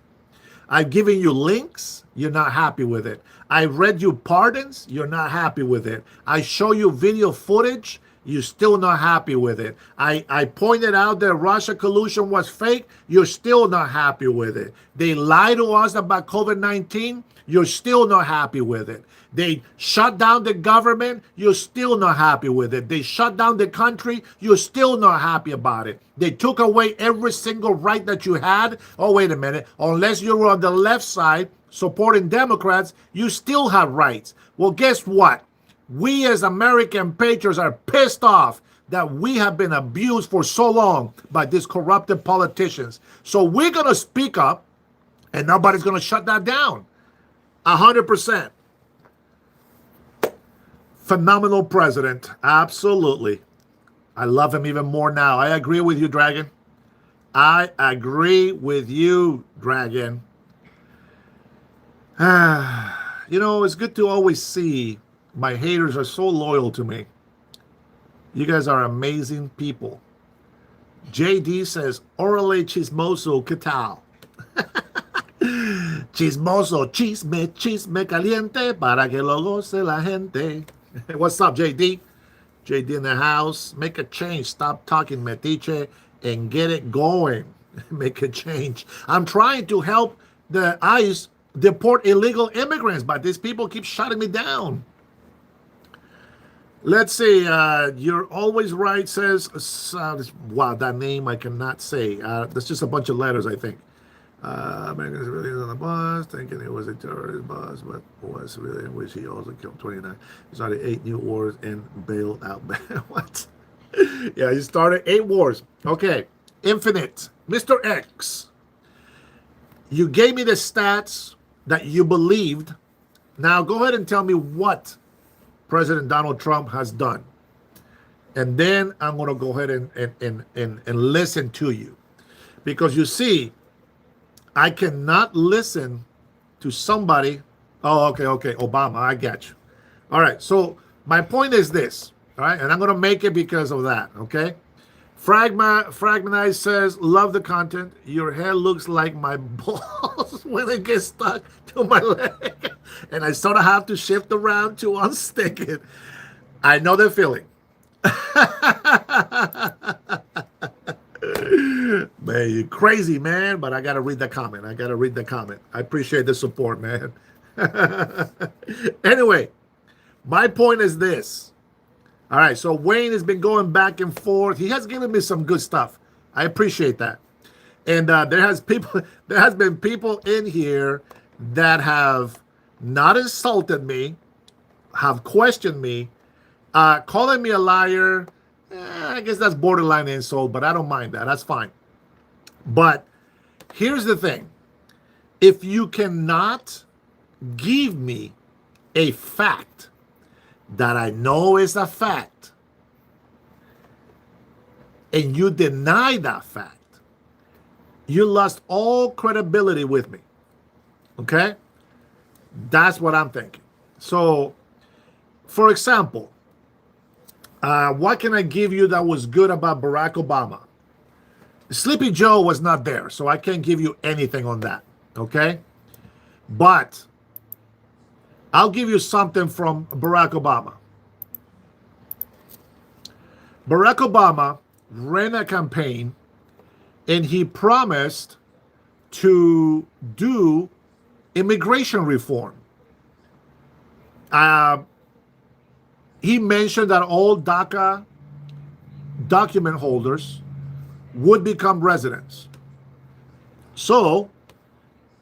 I've given you links. You're not happy with it. I read you pardons. You're not happy with it. I show you video footage. You're still not happy with it. I pointed out that Russia collusion was fake. You're still not happy with it. They lied to us about COVID-19. You're still not happy with it. They shut down the government. You're still not happy with it. They shut down the country. You're still not happy about it. They took away every single right that you had. Oh, wait a minute. Unless you were on the left side supporting Democrats, you still have rights. Well, guess what? We as American patriots are pissed off that we have been abused for so long by these corrupted politicians. So we're going to speak up, and nobody's going to shut that down. 100%. Phenomenal president. Absolutely. I love him even more now. I agree with you, Dragon. I agree with you, Dragon. You know, it's good to always see my haters are so loyal to me. You guys are amazing people. JD says, Orale chismoso, ¿qué tal? Chismoso, chisme, chisme caliente, para que lo goce la gente. What's up, JD? JD in the house. Make a change. Stop talking metiche and get it going. Make a change. I'm trying to help the ICE deport illegal immigrants, but these people keep shutting me down. Let's see. You're always right, says. Wow, that name I cannot say. That's just a bunch of letters, I think. Americans really on the bus, thinking it was a terrorist bus, but was really in which he also killed 29. He started 8 new wars and bailed out. What? Yeah, he started 8 wars. Okay. Infinite. Mr. X. You gave me the stats that you believed. Now go ahead and tell me what President Donald Trump has done. And then I'm going to go ahead and listen to you. Because you see, I cannot listen to somebody. Oh, okay. Obama, I got you. All right. So my point is this. All right. And I'm going to make it because of that. Okay. Fragmentize says, love the content. Your hair looks like my balls when it gets stuck to my leg. And I sort of have to shift around to unstick it. I know the feeling. Man, you're crazy, man. But I got to read the comment. I appreciate the support, man. Anyway, my point is this. All right, so Wayne has been going back and forth. He has given me some good stuff. I appreciate that. And there has been people in here that have not insulted me, have questioned me, calling me a liar. I guess that's borderline insult, but I don't mind that. That's fine. But here's the thing. If you cannot give me a fact that I know is a fact, and you deny that fact, you lost all credibility with me. Okay? That's what I'm thinking. So, for example, what can I give you that was good about Barack Obama? Sleepy Joe was not there, so I can't give you anything on that. Okay? But I'll give you something from Barack Obama. Barack Obama ran a campaign and he promised to do immigration reform. He mentioned that all DACA document holders would become residents. So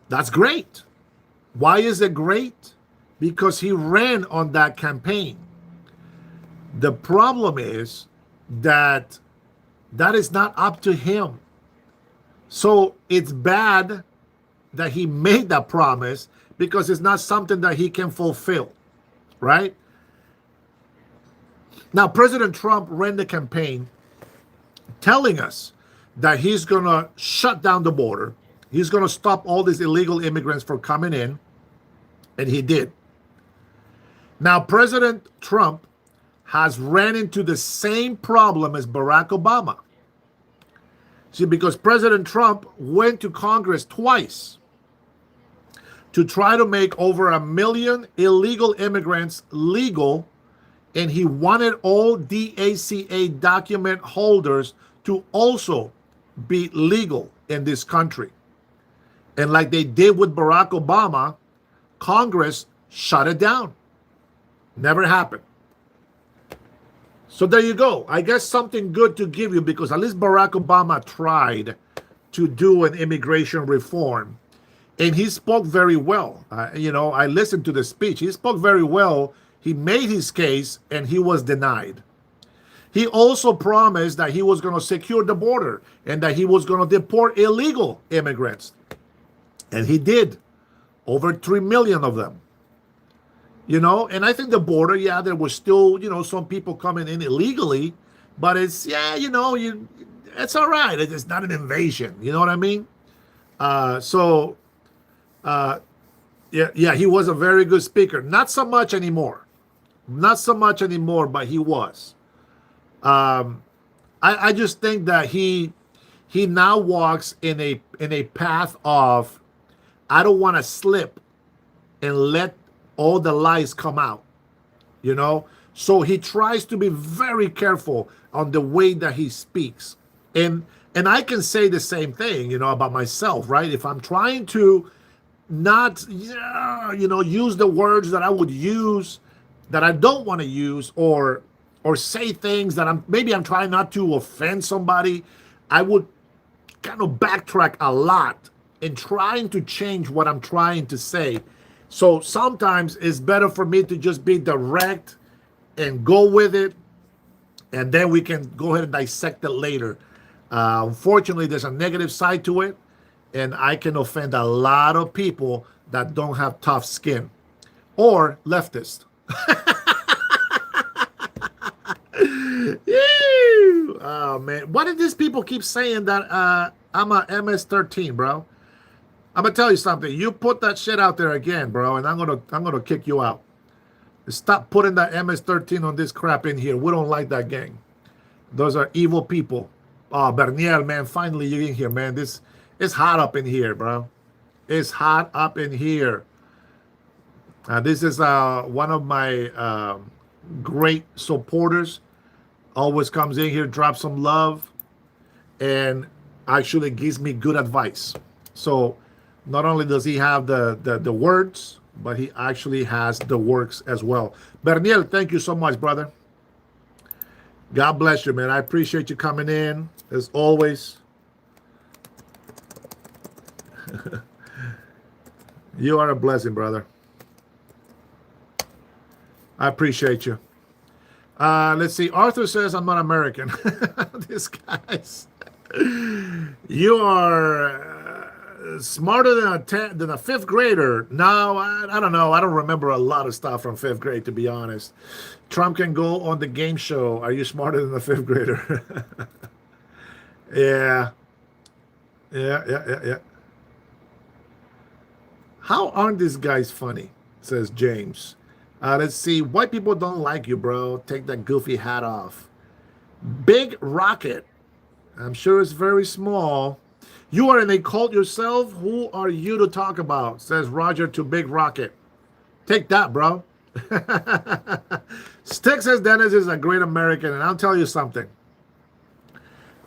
that's great. Why is it great? Because he ran on that campaign. The problem is that is not up to him. So it's bad that he made that promise because it's not something that he can fulfill, right? Now, President Trump ran the campaign telling us that he's going to shut down the border. He's going to stop all these illegal immigrants from coming in, and he did. Now, President Trump has ran into the same problem as Barack Obama. See, because President Trump went to Congress twice to try to make over 1 million illegal immigrants legal and he wanted all DACA document holders to also be legal in this country. And like they did with Barack Obama, Congress shut it down. Never happened. So there you go. I guess something good to give you, because at least Barack Obama tried to do an immigration reform. And he spoke very well. I listened to the speech. He spoke very well. He made his case and he was denied. He also promised that he was going to secure the border and that he was going to deport illegal immigrants. And he did. Over 3 million of them. And I think the border, there was still, some people coming in illegally, but it's, it's all right. It's not an invasion. You know what I mean? He was a very good speaker. Not so much anymore. But he was. I just think that he now walks in a path of, I don't want to slip and let all the lies come out, So he tries to be very careful on the way that he speaks. And I can say the same thing, about myself, right? If I'm trying to not, use the words that I would use that I don't want to use, or say things that I'm trying not to offend somebody, I would kind of backtrack a lot in trying to change what I'm trying to say. So sometimes it's better for me to just be direct and go with it, and then we can go ahead and dissect it later. Unfortunately, there's a negative side to it, and I can offend a lot of people that don't have tough skin or leftist. Oh man, why did these people keep saying that I'm a MS-13, bro? I'm gonna tell you something. You put that shit out there again, bro, and I'm gonna kick you out. Stop putting that MS-13 on this crap in here. We don't like that gang. Those are evil people. Oh, Bernier, man, finally you're in here, man. It's hot up in here, bro. It's hot up in here. This is one of my great supporters. Always comes in here, drops some love, and actually gives me good advice. So not only does he have the words, but he actually has the works as well. Berniel, thank you so much, brother. God bless you, man. I appreciate you coming in, as always. You are a blessing, brother. I appreciate you. Let's see. Arthur says I'm not American. This guy's. You are smarter than a fifth grader. No, I don't know. I don't remember a lot of stuff from fifth grade, to be honest. Trump can go on the game show. Are you smarter than a fifth grader? Yeah. How aren't these guys funny? Says James. Let's see. White people don't like you, bro. Take that goofy hat off. Big Rocket. I'm sure it's very small. You are in a cult yourself. Who are you to talk about? Says Roger to Big Rocket. Take that, bro. Stick says Dennis is a great American. And I'll tell you something.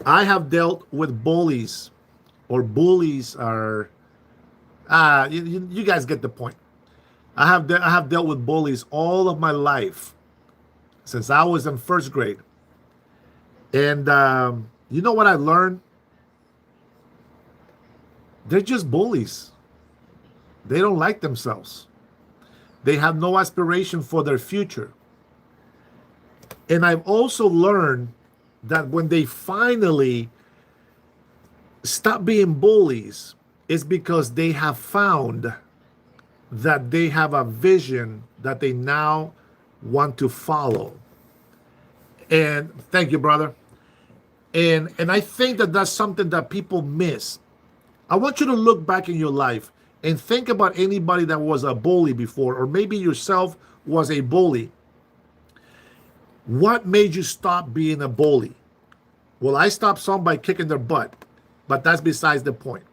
I have dealt with bullies. Or bullies are... you guys get the point. I have dealt with bullies all of my life. Since I was in first grade. And you know what I learned? They're just bullies. They don't like themselves. They have no aspiration for their future. And I've also learned that when they finally stop being bullies, it's because they have found that they have a vision that they now want to follow. And thank you, brother. And I think that that's something that people miss. I want you to look back in your life and think about anybody that was a bully before, or maybe yourself was a bully. What made you stop being a bully? Well, I stopped some by kicking their butt, but that's besides the point.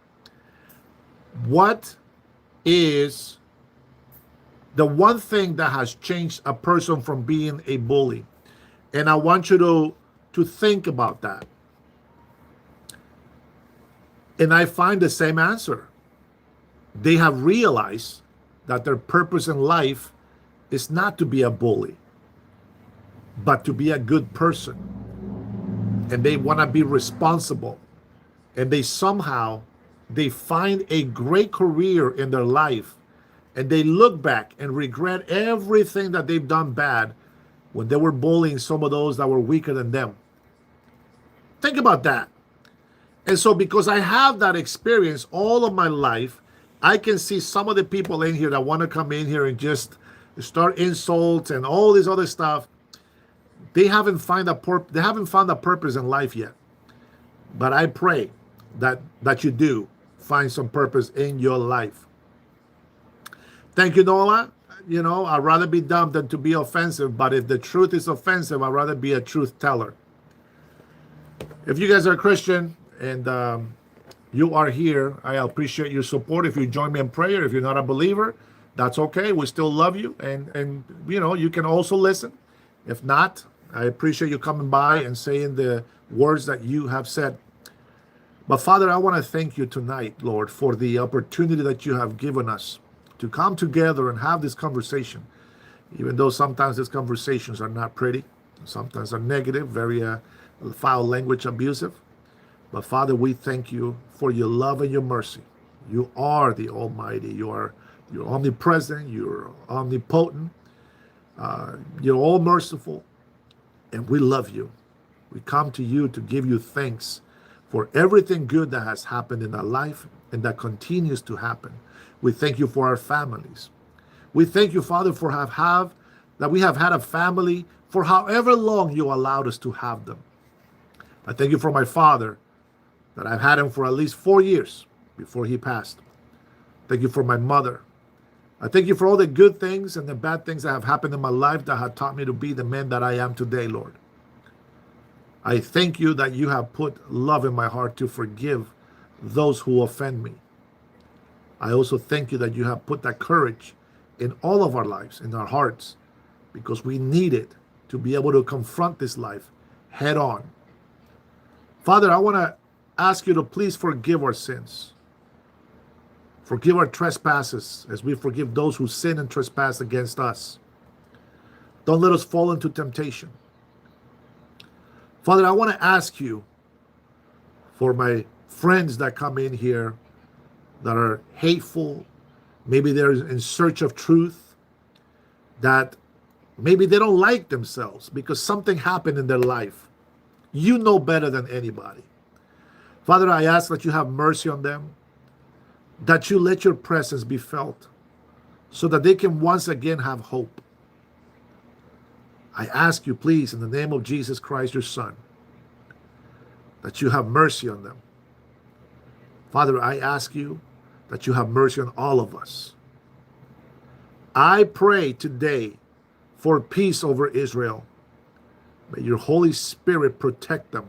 What is The one thing that has changed a person from being a bully, and I want you to think about that. And I find the same answer. They have realized that their purpose in life is not to be a bully, but to be a good person. And they want to be responsible. And they find a great career in their life. And they look back and regret everything that they've done bad when they were bullying some of those that were weaker than them. Think about that. And so because I have that experience all of my life, I can see some of the people in here that want to come in here and just start insults and all this other stuff. They haven't found a purpose in life yet. But I pray that you do find some purpose in your life. Thank you, Nola. You know, I'd rather be dumb than to be offensive, but if the truth is offensive, I'd rather be a truth teller. If you guys are Christian and you are here, I appreciate your support. If you join me in prayer, if you're not a believer, that's okay. We still love you. And you know, you can also listen. If not, I appreciate you coming by and saying the words that you have said. But Father, I want to thank you tonight, Lord, for the opportunity that you have given us to come together and have this conversation, even though sometimes these conversations are not pretty, sometimes are negative, very foul language abusive. But Father, we thank you for your love and your mercy. You are the Almighty. You're omnipresent. You're omnipotent. You're all merciful. And we love you. We come to you to give you thanks for everything good that has happened in our life and that continues to happen. We thank you for our families. We thank you, Father, for that we have had a family for however long you allowed us to have them. I thank you for my father, that I've had him for at least 4 years before he passed. Thank you for my mother. I thank you for all the good things and the bad things that have happened in my life that have taught me to be the man that I am today, Lord. I thank you that you have put love in my heart to forgive those who offend me. I also thank you that you have put that courage in all of our lives, in our hearts, because we need it to be able to confront this life head on. Father, I want to ask you to please forgive our sins. Forgive our trespasses as we forgive those who sin and trespass against us. Don't let us fall into temptation. Father, I want to ask you for my friends that come in here that are hateful, maybe they're in search of truth, that maybe they don't like themselves because something happened in their life. You know better than anybody. Father, I ask that you have mercy on them, that you let your presence be felt so that they can once again have hope. I ask you, please, in the name of Jesus Christ, your Son, that you have mercy on them. Father, I ask you that you have mercy on all of us. I pray today for peace over Israel. May your Holy Spirit protect them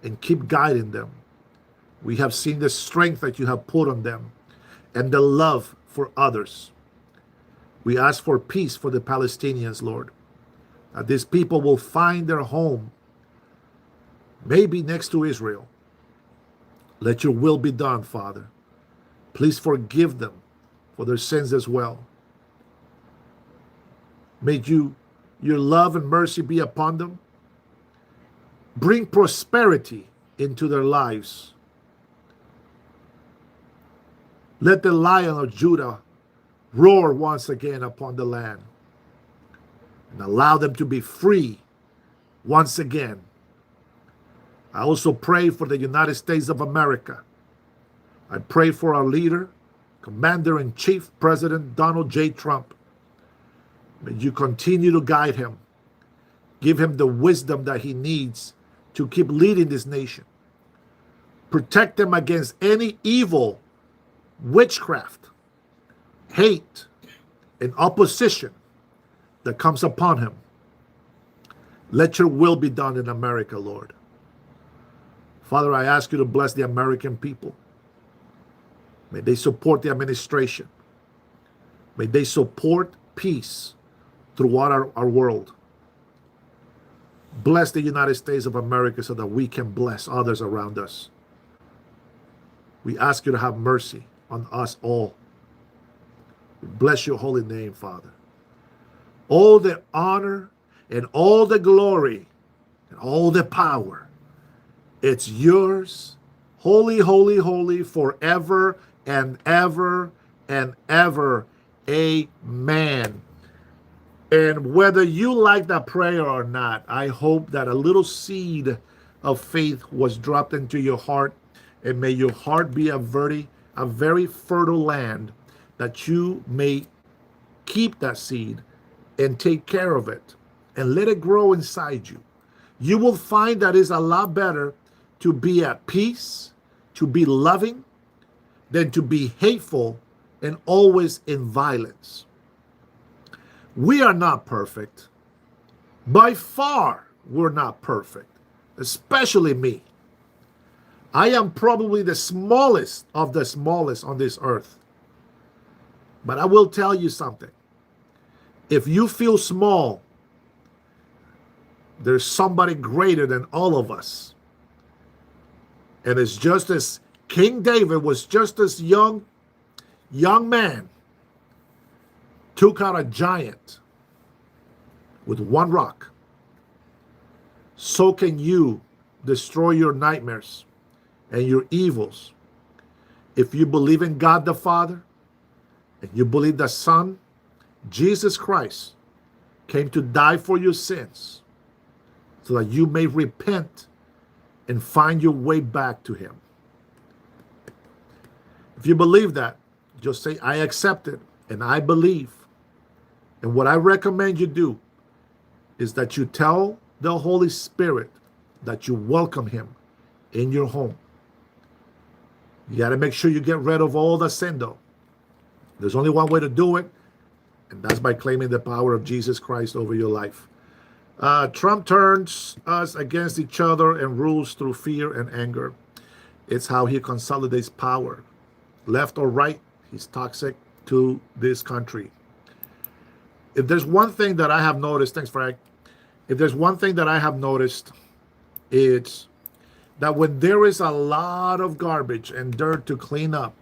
and keep guiding them. We have seen the strength that you have put on them and the love for others. We ask for peace for the Palestinians, Lord, that these people will find their home, maybe next to Israel. Let your will be done, Father. Please forgive them for their sins as well. May your love and mercy be upon them. Bring prosperity into their lives. Let the Lion of Judah roar once again upon the land and allow them to be free once again. I also pray for the United States of America. I pray for our leader, Commander-in-Chief, President Donald J. Trump. May you continue to guide him. Give him the wisdom that he needs to keep leading this nation. Protect him against any evil, witchcraft, hate, and opposition that comes upon him. Let your will be done in America, Lord. Father, I ask you to bless the American people. May they support the administration. May they support peace throughout our world. Bless the United States of America so that we can bless others around us. We ask you to have mercy on us all. Bless your holy name, Father. All the honor and all the glory and all the power, it's yours, holy, holy, holy, forever and ever and ever. Amen. And whether you like that prayer or not, I hope that a little seed of faith was dropped into your heart, and may your heart be a very fertile land, that you may keep that seed and take care of it and let it grow inside you. You will find that it's a lot better to be at peace, to be loving, than to be hateful and always in violence. We are not perfect. By far, we're not perfect, especially me. I am probably the smallest of the smallest on this earth. But I will tell you something. If you feel small, there's somebody greater than all of us. And it's just as King David was just as young man, took out a giant with one rock. So can you destroy your nightmares and your evils if you believe in God the Father and you believe the Son, Jesus Christ, came to die for your sins so that you may repent and find your way back to him. If you believe that, just say, I accept it and I believe. And what I recommend you do is that you tell the Holy Spirit that you welcome him in your home. You got to make sure you get rid of all the sin, though. There's only one way to do it, and that's by claiming the power of Jesus Christ over your life. Trump turns us against each other and rules through fear and anger. It's how he consolidates power. Left or right, he's toxic to this country. If there's one thing that I have noticed, thanks, Frank. If there's one thing that I have noticed, it's that when there is a lot of garbage and dirt to clean up,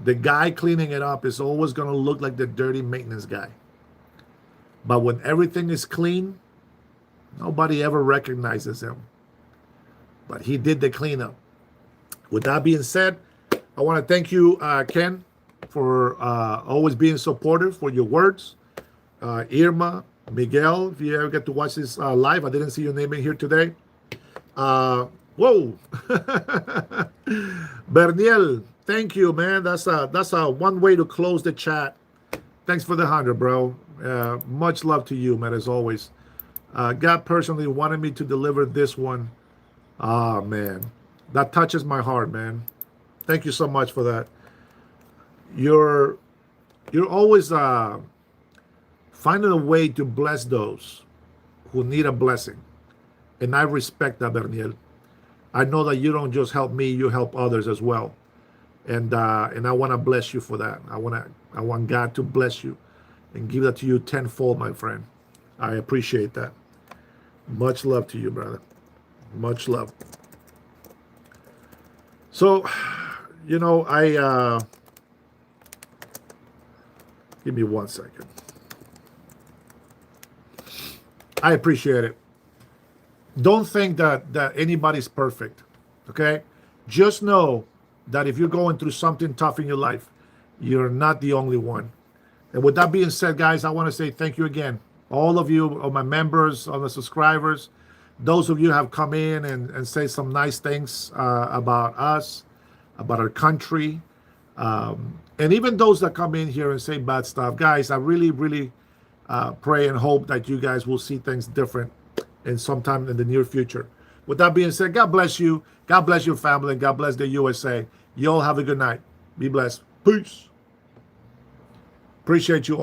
the guy cleaning it up is always going to look like the dirty maintenance guy. But when everything is clean, nobody ever recognizes him. But he did the cleanup. With that being said, I want to thank you, Ken, for always being supportive, for your words. Irma, Miguel, if you ever get to watch this live, I didn't see your name in here today. Whoa. Berniel, thank you, man. That's a one way to close the chat. Thanks for the 100, bro. Much love to you, man, as always. God personally wanted me to deliver this one. Ah, man. That touches my heart, man. Thank you so much for that. You're always finding a way to bless those who need a blessing. And I respect that, Berniel. I know that you don't just help me, you help others as well. And I want to bless you for that. I want God to bless you and give that to you tenfold, my friend. I appreciate that. Much love to you, brother. Much love. So, you know, give me 1 second. I appreciate it. Don't think that anybody's perfect, okay? Just know that if you're going through something tough in your life, you're not the only one. And with that being said, guys, I want to say thank you again. All of you, all my members, all the subscribers, those of you have come in and say some nice things about us, about our country. And even those that come in here and say bad stuff. Guys, I really, really pray and hope that you guys will see things different in sometime in the near future. With that being said, God bless you. God bless your family. And God bless the USA. You all have a good night. Be blessed. Peace. Appreciate you all.